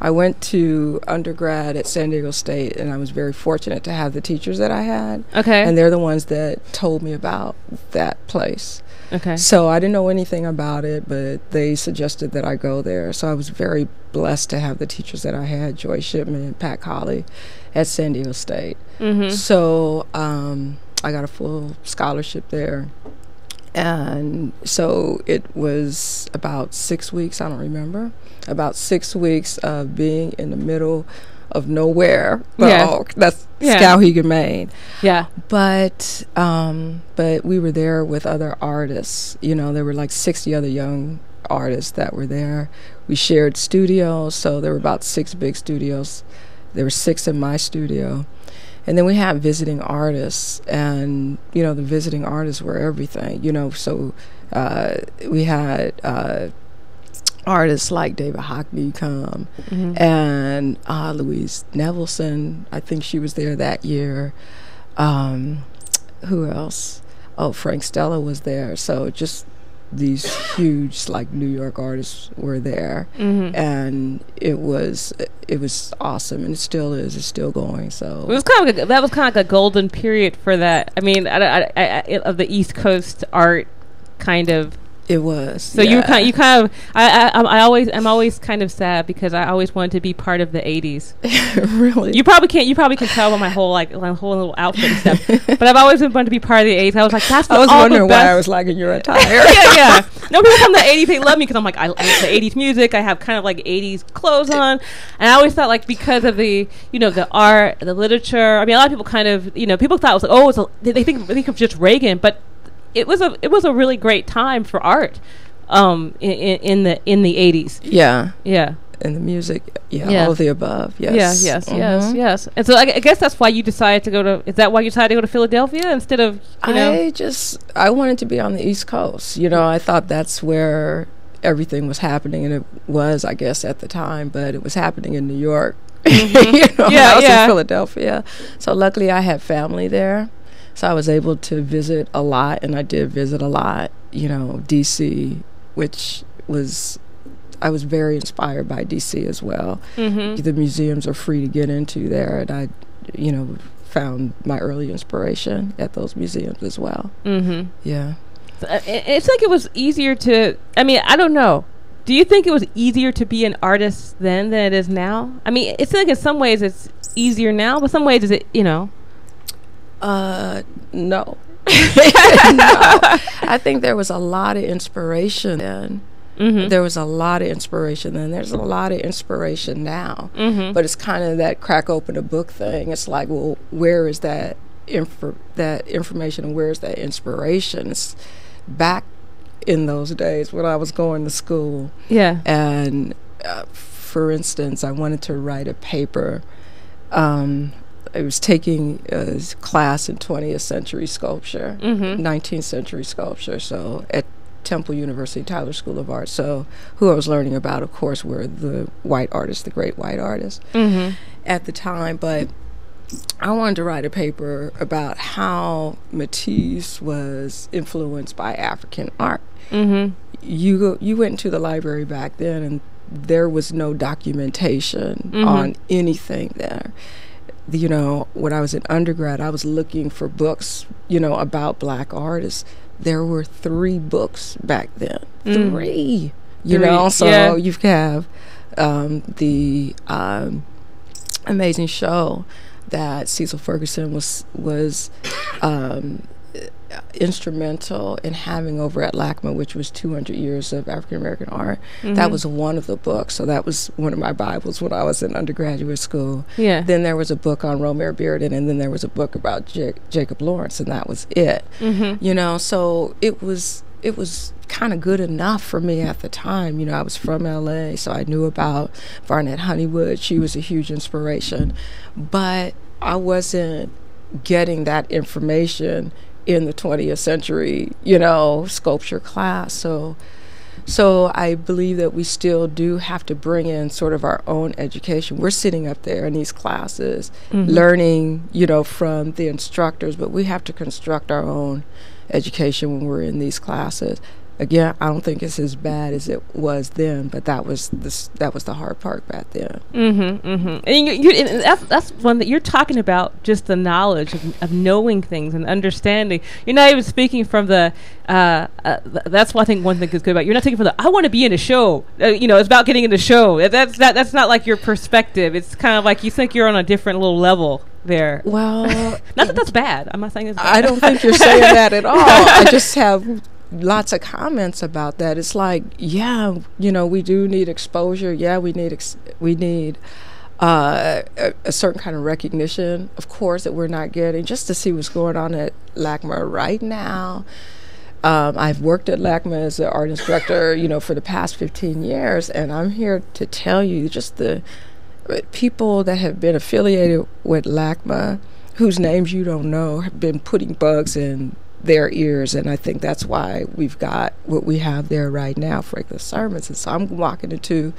I went to undergrad at San Diego State, and I was very fortunate to have the teachers that I had. Okay. And they're the ones that told me about that place. Okay. So I didn't know anything about it, but they suggested that I go there. So I was very blessed to have the teachers that I had, Joy Shipman and Pat Colley, at San Diego State. So I got a full scholarship there. And so it was about 6 weeks, I don't remember, about 6 weeks of being in the middle of nowhere. That's Skowhegan, Maine. Yeah. But we were there with other artists. You know, there were like 60 other young artists that were there. We shared studios, so there were about 6 big studios. There were 6 in my studio. And then we had visiting artists, and, you know, the visiting artists were everything, you know. So we had artists like David Hockney come, and Louise Nevelson, I think she was there that year. Who else? Oh, Frank Stella was there. So just these huge, like, New York artists were there, and it was awesome, and it still is. It's still going. So
it was kind of that was kind of like a golden period for that. I mean, of the East Coast art, kind of.
It was.
So you kind of. I'm always kind of sad because I always wanted to be part of the '80s.
Really?
You probably can tell by my whole little outfit and stuff. But I've always wanted to be part of the '80s. I was like, that's. I
was wondering why I was liking your attire.
yeah. No, people from the '80s, they love me because I'm like, I like the '80s music. I have kind of like '80s clothes on, and I always thought like because of the the art, the literature. I mean, a lot of people kind of people thought it was like they think of just Reagan, but. It was a really great time for art, in the '80s. Yeah. And
the music, all of the above. Yes.
Yes. And so I guess that's why you decided to go to. Is that why you decided to go to Philadelphia instead of?
I wanted to be on the East Coast. You know, I thought that's where everything was happening, and it was, I guess, at the time, but it was happening in New York. You know, I was in Philadelphia. So luckily I had family there. So I was able to visit a lot, and I did visit a lot, you know, D.C., which was, I was very inspired by D.C. as well. The museums are free to get into there, and I, you know, found my early inspiration at those museums as well. Yeah.
It's like it was easier to, I mean, I don't know. Do you think it was easier to be an artist then than it is now? I mean, it's like in some ways it's easier now, but some ways is it, you know?
No. No. I think there was a lot of inspiration then. There was a lot of inspiration then. There's a lot of inspiration now. But it's kind of that crack open a book thing. It's like, well, where is that information, and where is that inspiration? It's back in those days when I was going to school. Yeah. And for instance, I wanted to write a paper. I was taking a class in 20th century sculpture, 19th century sculpture, so at Temple University Tyler School of Art. So who I was learning about, of course, were the white artists, the great white artists at the time. But I wanted to write a paper about how Matisse was influenced by African art. You went into the library back then, and there was no documentation on anything there. You know, when I was in undergrad, I was looking for books, you know, about black artists. There were 3 books back then. 3. You know, so you have the amazing show that Cecil Ferguson was instrumental in having over at LACMA, which was 200 years of African American art. That was one of the books. So that was one of my Bibles when I was in undergraduate school. Then there was a book on Romare Bearden, and then there was a book about Jacob Lawrence, and that was it. You know, so it was kind of good enough for me at the time. You know, I was from LA, so I knew about Varnett Honeywood. She was a huge inspiration, but I wasn't getting that information in the 20th century, you know, sculpture class. So I believe that we still do have to bring in sort of our own education. We're sitting up there in these classes, learning, you know, from the instructors, but we have to construct our own education when we're in these classes. Again, I don't think it's as bad as it was then, but that was the hard part back then.
And that's one that you're talking about, just the knowledge of knowing things and understanding. You're not even speaking from the. That's what I think one thing is good about. You're not taking from the. I want to be in a show. You know, it's about getting in the show. That's not like your perspective. It's kind of like you think you're on a different little level there.
Well,
not that that's bad. I'm not saying it's bad.
I don't think you're saying that at all. I just have lots of comments about that. It's like, yeah, you know, we do need exposure. Yeah, we need a certain kind of recognition, of course, that we're not getting, just to see what's going on at LACMA right now. I've worked at LACMA as an art instructor, you know, for the past 15 years, and I'm here to tell you just the people that have been affiliated with LACMA, whose names you don't know, have been putting bugs in their ears, and I think that's why we've got what we have there right now for the sermons. And so I'm walking into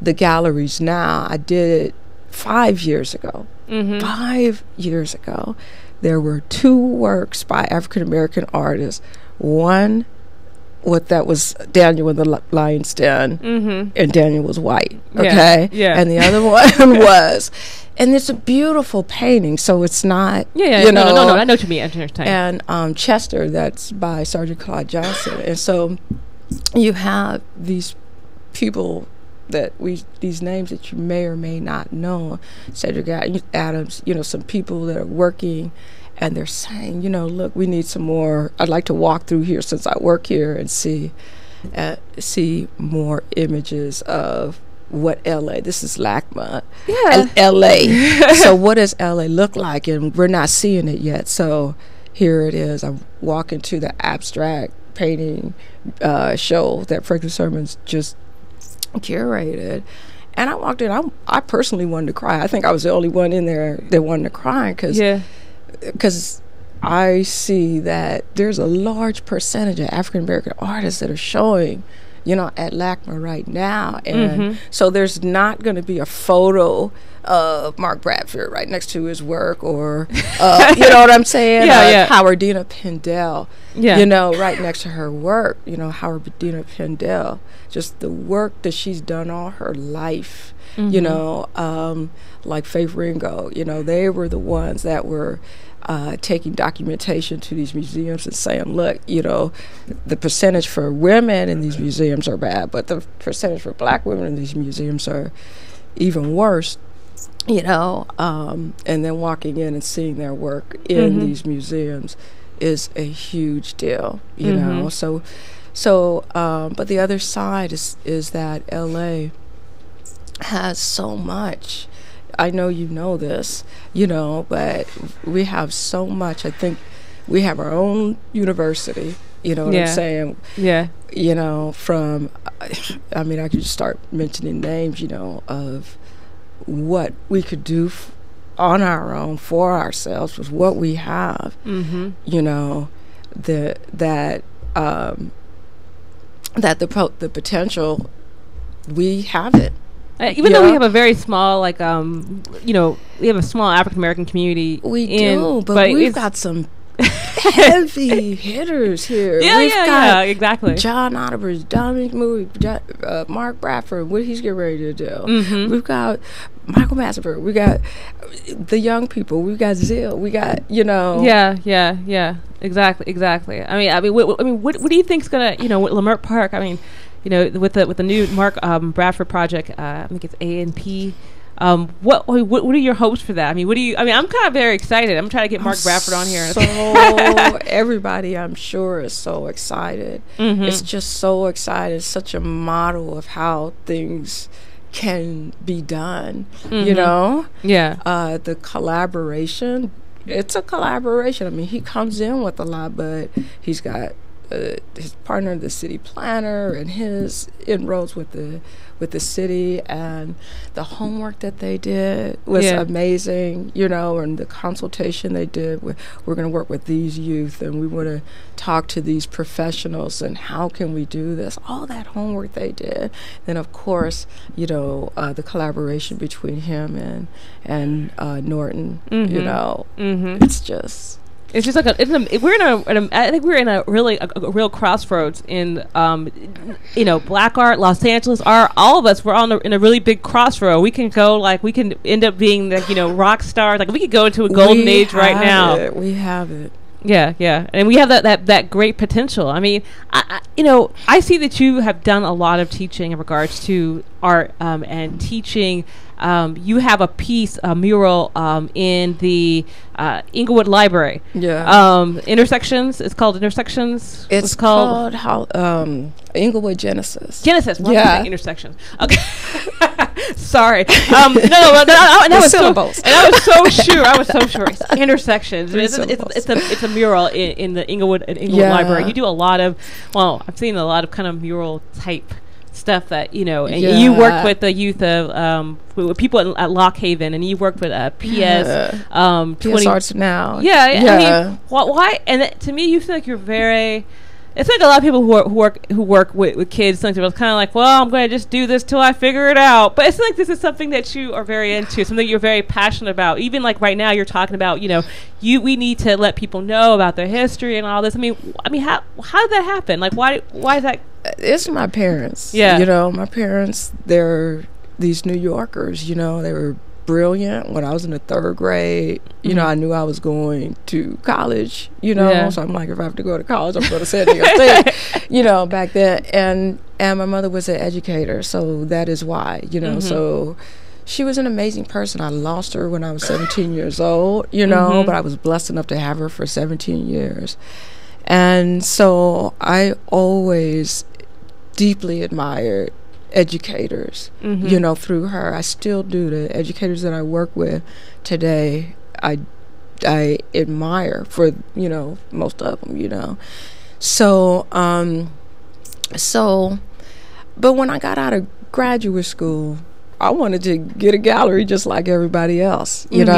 the galleries now. I did it 5 years ago. 5 years ago, there were 2 works by African American artists. One, that was Daniel in the Lion's Den, and Daniel was white. Okay, and the other one was. And it's a beautiful painting, so it's not, you know.
No, I know what you mean.
And Chester, that's by Sergeant Claude Johnson. And so you have these people these names that you may or may not know. Cedric Adams, you know, some people that are working, and they're saying, you know, look, we need some more. I'd like to walk through here since I work here and see more images of what LA, this is LACMA, LA. So what does LA look like? And we're not seeing it yet. So here it is. I'm walking to the abstract painting show that Franklin Sermons just curated. And I walked in, I personally wanted to cry. I think I was the only one in there that wanted to cry because I see that there's a large percentage of African American artists that are showing at LACMA right now. And so there's not going to be a photo of Mark Bradford right next to his work, or, you know what I'm saying? Howardina Pendell, right next to her work. Howardina Pendell, just the work that she's done all her life. Like Faith Ringo, they were the ones that were taking documentation to these museums and saying, look, the percentage for women in these museums are bad, but the percentage for black women in these museums are even worse, and then walking in and seeing their work in these museums is a huge deal, So, but the other side is that LA has so much. I know you know this, but we have so much. I think we have our own university, what I'm saying?
Yeah.
From, I could just start mentioning names, of what we could do on our own for ourselves with what we have, that the potential, we have it.
Even though we have a very small, we have a small African American community.
We do, but we've got some heavy hitters here.
Yeah, exactly.
John Oliver's Dominic movie, Mark Bradford, what he's getting ready to do. We've got Michael Massiford. We got the young people. We got Zill. We got
Yeah. Exactly. What do you think's gonna with Leimert Park? With the new Mark Bradford project, I think it's A&P. What are your hopes for that? I'm kind of very excited. I'm trying to get Mark Bradford on here.
So everybody, I'm sure, is so excited. It's just so excited. It's such a model of how things can be done.
Yeah.
The collaboration. It's a collaboration. He comes in with a lot, but he's got his partner, the city planner, and his inroads with the city, and the homework that they did was amazing, and the consultation they did. We're going to work with these youth, and we want to talk to these professionals, and how can we do this? All that homework they did. Then, of course, the collaboration between him and Norton, it's just...
It's just like I think we're in a real crossroads in black art, Los Angeles art. All of us, we're in a really big crossroad. We can go we can end up being rock stars. We could go into a golden age right now.
We have it.
Yeah, and we have that great potential. I see that you have done a lot of teaching in regards to art and teaching. You have a piece, a mural, in the Inglewood Library.
Yeah.
Intersections. It's called Intersections.
It's called Inglewood Genesis.
Genesis. Well, yeah. Intersections. Okay. Sorry. I was so sure. It's Intersections. It's a mural in the Inglewood Library. You do a lot of. Well, I've seen a lot of kind of mural type stuff that and you worked with the youth of with people at Lock Haven, and you worked with PS
PS Arts Now.
Why? And to me, you feel like you're very. It's like a lot of people who work with kids. It's kind of like, well, I'm going to just do this till I figure it out. But it's like this is something that you are very into, something you're very passionate about. Even like right now, you're talking about, we need to let people know about their history and all this. How did that happen? Like, why is that?
It's my parents.
Yeah.
My parents, they're these New Yorkers, they were brilliant. When I was in the third grade, I knew I was going to college, so I'm like, if I have to go to college, I'm going to San Diego State, back then. And my mother was an educator, so that is why, so she was an amazing person. I lost her when I was 17 years old, but I was blessed enough to have her for 17 years. And so I always deeply admired educators, through her. I still do. The educators that I work with today, I admire for, most of them, So, but when I got out of graduate school, I wanted to get a gallery just like everybody else, and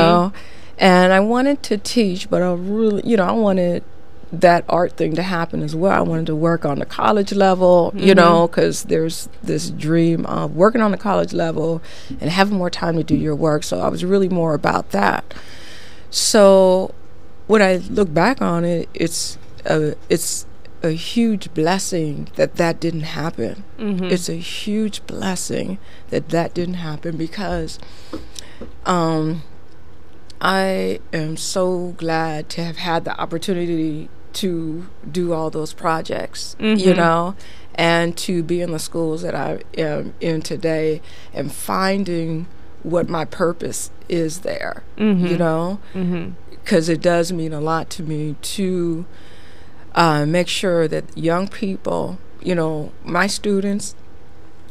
I wanted to teach, but I really, I wanted that art thing to happen as well. I wanted to work on the college level, you know, because there's this dream of working on the college level and having more time to do your work. So I was really more about that. So when I look back on it, it's a huge blessing that didn't happen. It's a huge blessing that didn't happen, because I am so glad to have had the opportunity to do all those projects, you know, and to be in the schools that I am in today and finding what my purpose is there, you know, because it does mean a lot to me to make sure that young people, you know, my students,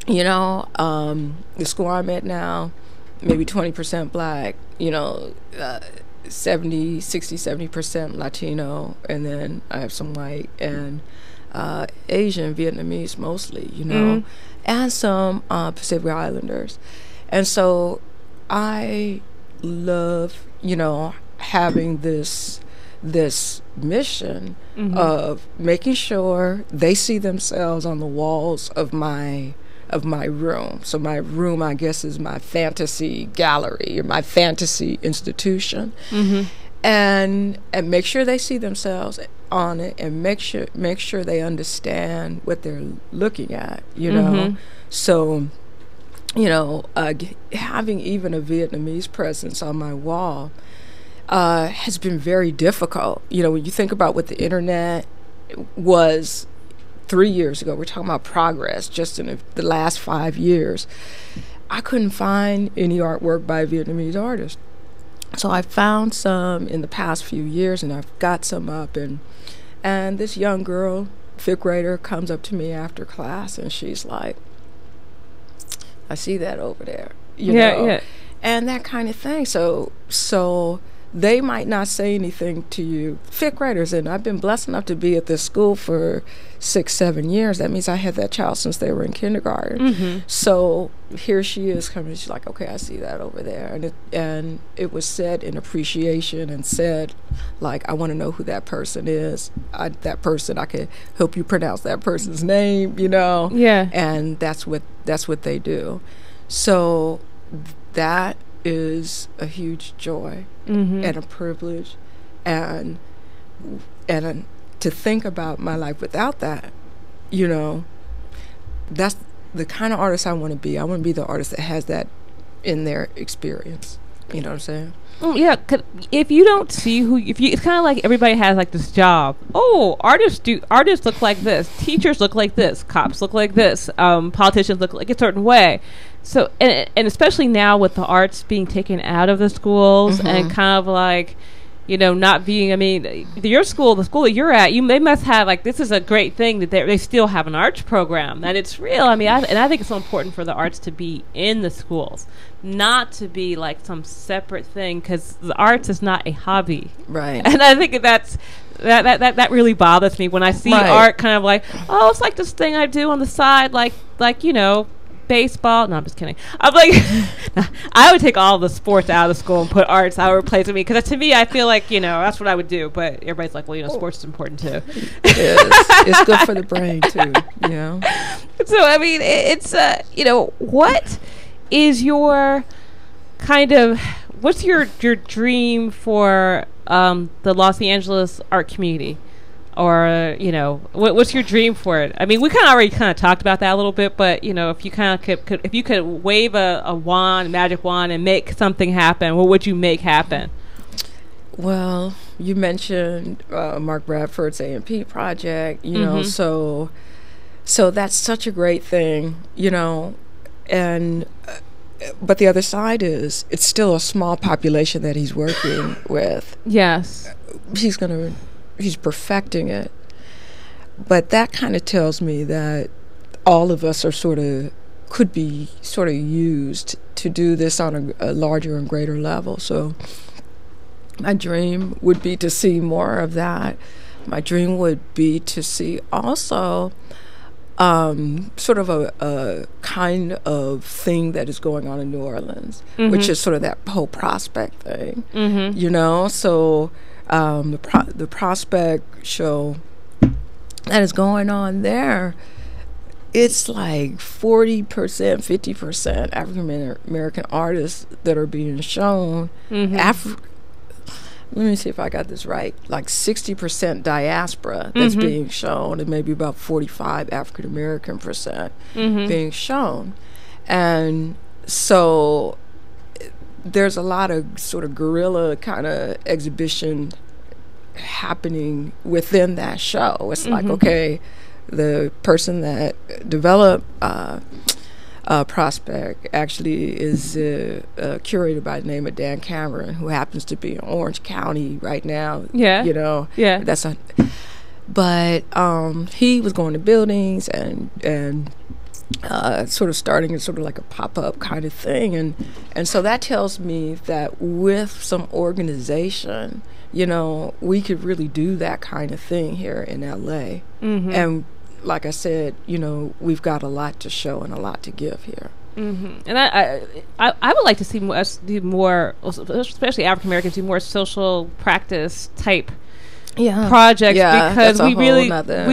you know, the school I'm at now, maybe 20% black, you know, 70% Latino, and then I have some white and Asian, Vietnamese mostly, you know, and some Pacific Islanders. And so I love, you know, having this mission of making sure they see themselves on the walls of my room. So my room, I guess, is my fantasy gallery or my fantasy institution, and make sure they see themselves on it, and make sure they understand what they're looking at. You know, so you know, having even a Vietnamese presence on my wall has been very difficult. You know, when you think about what the internet was 3 years ago, we're talking about progress just in the last 5 years. I couldn't find any artwork by a Vietnamese artist. So I found some in the past few years, and I've got some up. And this young girl, fifth grader, comes up to me after class, and she's like, I see that over there, you know, and that kind of thing. So they might not say anything to you, fifth graders, and I've been blessed enough to be at this school for 6-7 years. That means I had that child since they were in kindergarten. So here she is coming. She's like, okay, I see that over there, and it was said in appreciation, and said, like, I want to know who that person is. That person, I could help you pronounce that person's name, you know. Yeah. And that's what they do. So that is a huge joy and a privilege, and to think about my life without that, you know, that's the kind of artist I want to be. I want to be the artist that has that in their experience. You know what I'm saying?
Yeah, if you don't see it's kind of like everybody has like this job. Oh, artists look like this, teachers look like this, cops look like this, politicians look like a certain way. So, and especially now with the arts being taken out of the schools and kind of like, you know, not being, I mean, your school, the school that you're at, they must have, like, this is a great thing that they still have an arts program, and it's real. I mean, I think it's so important for the arts to be in the schools, not to be like some separate thing, because the arts is not a hobby. Right. And I think that really bothers me when I see art kind of like, oh, it's like this thing I do on the side, like, you know, baseball. No, I'm just kidding. I'm like, I would take all the sports out of the school and put arts. I would replace it with me, because to me, I feel like, you know, that's what I would do. But everybody's like, well, you know, sports is important too.
It is. It's good for the brain too. You know.
So I mean, it's you know, what is your kind of, what's your dream for the Los Angeles art community? Or, you know, what's your dream for it? I mean, we already talked about that a little bit, but, you know, if you if you could wave a magic wand and make something happen, what would you make happen?
Well, you mentioned Mark Bradford's AMP project, you know, so that's such a great thing, you know, and but the other side is it's still a small population that he's working with. Yes. He's perfecting it. But that kind of tells me that all of us are could be used to do this on a larger and greater level. So my dream would be to see more of that. My dream would be to see also sort of a kind of thing that is going on in New Orleans, which is sort of that whole prospect thing, you know? So the Prospect show that is going on there, it's like 40%, 50% African American artists that are being shown. Let me see if I got this right. Like 60% diaspora that's being shown, and maybe about 45 African American percent being shown. And so there's a lot of sort of guerrilla kind of exhibition happening within that show. It's like, okay, the person that developed Prospect actually is curated by the name of Dan Cameron, who happens to be in Orange County right now.
Yeah.
You know.
Yeah.
But he was going to buildings and sort of starting as sort of like a pop-up kind of thing. And so that tells me that with some organization, you know, we could really do that kind of thing here in LA. And like I said, you know, we've got a lot to show and a lot to give here.
And I would like to see us do more, especially African Americans, do more social practice type projects, because we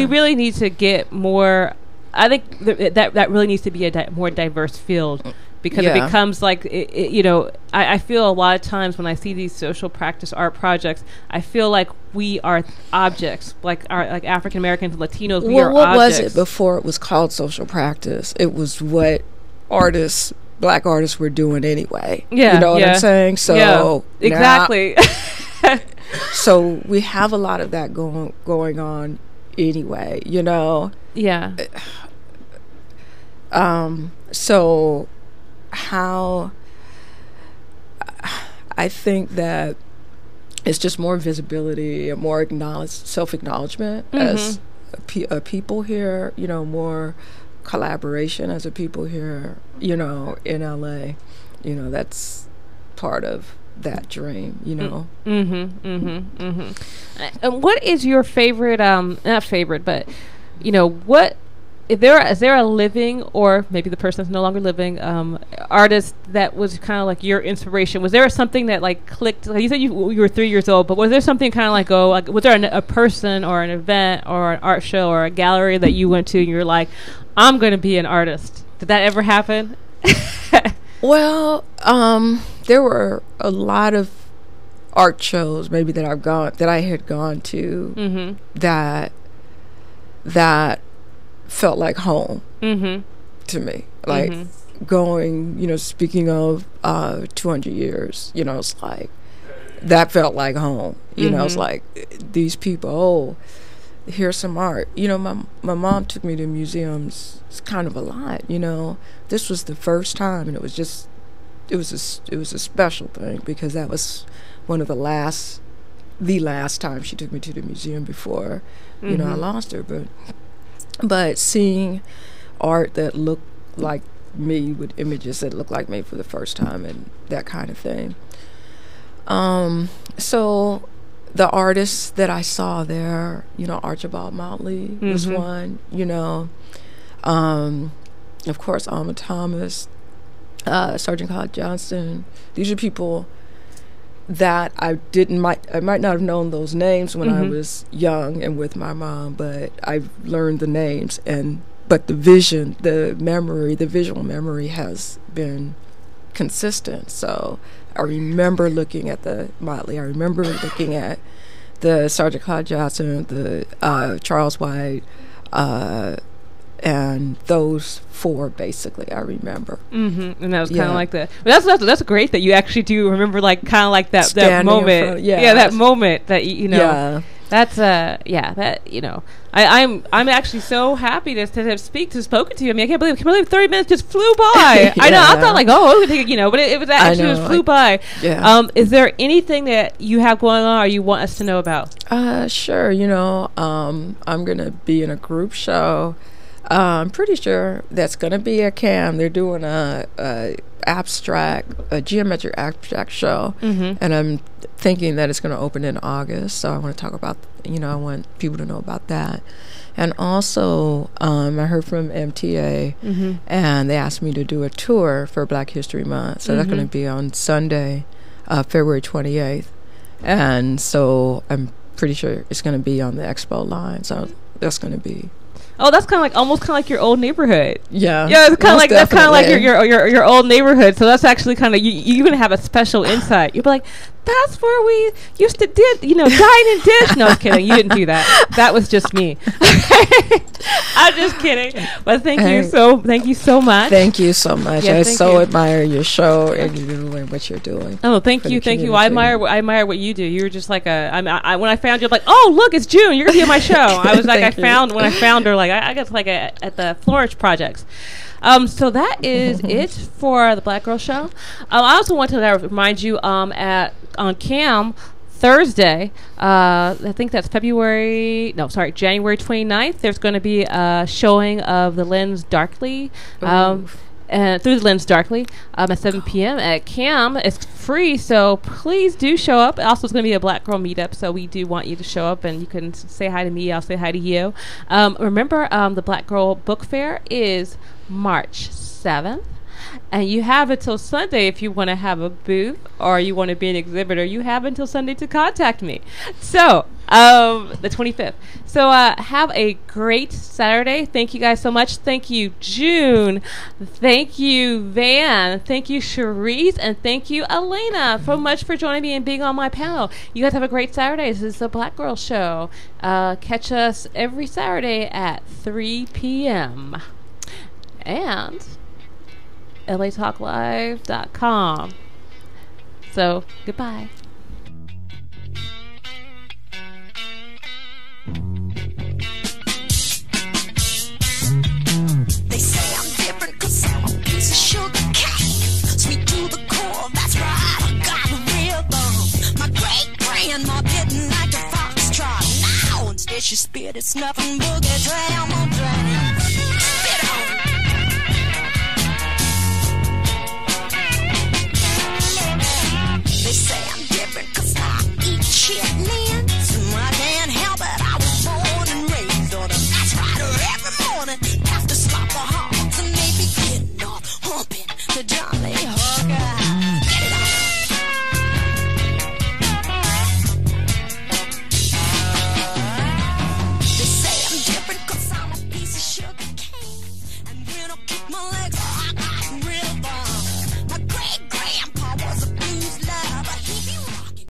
really need to get more. I think that really needs to be a more diverse field, because it becomes like you know, I feel a lot of times when I see these social practice art projects, I feel like we are objects, like African Americans, Latinos. We are
what
objects.
was it before it was called social practice? It was what black artists were doing anyway.
Yeah,
you know what I'm saying? So
exactly.
So we have a lot of that going on anyway. You know.
Yeah.
So how I think that it's just more visibility and more self-acknowledgement as a people here, you know, more collaboration as a people here, you know, in LA. You know, that's part of that dream, you know.
And what is your favorite, not favorite, but, you know, what, is there a living, or maybe the person that's no longer living, artist that was kind of like your inspiration? Was there something that like clicked? Like you said you were 3 years old, but was there something kind of like was there a person or an event or an art show or a gallery that you went to and you were like, I'm going to be an artist? Did that ever happen?
Well, there were a lot of art shows maybe that I had gone to that felt like home to me. Like going, you know, speaking of 200 years, you know, it's like that felt like home. You know, it's like these people, here's some art. You know, my mom took me to museums. It's kind of a lot, you know. This was the first time, and it was a special thing, because that was one of the last time she took me to the museum before, you know, I lost her. But seeing art that looked like me, with images that looked like me for the first time, and that kind of thing. So the artists that I saw there, you know, Archibald Motley was one, you know. Of course, Alma Thomas, Sergeant Clyde Johnson. These are people that I might not have known those names when I was young and with my mom, but I've learned the names, but the vision, the visual memory has been consistent. So I remember looking at the Motley. I remember looking at the Sergeant Clyde Johnson, the Charles White, and those four basically I remember. And
that was kind of like that. But that's great that you actually do remember, like kind of like that moment. That moment that you know.
Yeah.
That's that, you know, I'm actually so happy to have spoken to you. I mean, I can't believe 30 minutes just flew by. I know, I thought like, it would take, you know, but it was actually just flew by.
Yeah.
Is there anything that you have going on or you want us to know about?
Sure. You know, I'm gonna be in a group show. I'm pretty sure that's gonna be at CAM. They're doing a geometric abstract show, and I'm thinking that it's going to open in August. So I want to talk about, you know, I want people to know about that. And also, I heard from MTA, and they asked me to do a tour for Black History Month. So that's going to be on Sunday, February 28th. And so I'm pretty sure it's going to be on the expo line. So that's going to be.
Oh, that's kind of like almost kind of like your old neighborhood.
Yeah,
yeah. It's kind of like that's kind of like
definitely.
your old neighborhood. So that's actually kind of you even have a special insight. You'll be like, that's where we used to dine and dish. No, I was kidding. You didn't do that. That was just me. I'm just kidding. But thank you so much.
Thank you so much.
Yeah,
I
thank
so
you.
admire your show and you doing what you're doing.
Oh, thank
for
you,
the
thank you. I
community.
admire what you do. You're just like when I found you, I'm like, oh look, it's June. You're gonna be on my show. I was like,
Thank you.
when I found her, like I guess like at the Flourish Projects. So that is it for the Black Girl Show. I also want to remind you on CAM Thursday, I think that's January 29th. There's going to be a showing of The Lens Darkly. And through the Lens Darkly at 7 p.m. at CAM. It's free, so please do show up. Also, it's going to be a Black Girl meetup, so we do want you to show up, and you can say hi to me. I'll say hi to you. Remember, the Black Girl Book Fair is March 7th. And you have until Sunday if you want to have a booth or you want to be an exhibitor. You have until Sunday to contact me. So, the 25th. So, have a great Saturday. Thank you guys so much. Thank you, June. Thank you, Van. Thank you, Cherise. And thank you, Elena, so much for joining me and being on my panel. You guys have a great Saturday. This is the Black Girl Show. Catch us every Saturday at 3 p.m. And latalklive.com. So, goodbye.
They say I'm different 'cause I'm a piece of sugar cane. Sweet to the core, that's right, I got a rhythm. My great-grandma didn't like the foxtrot. Now instead she spit, it's nothing boogie tram on tram. Spit on. They say I'm different 'cause I eat shit.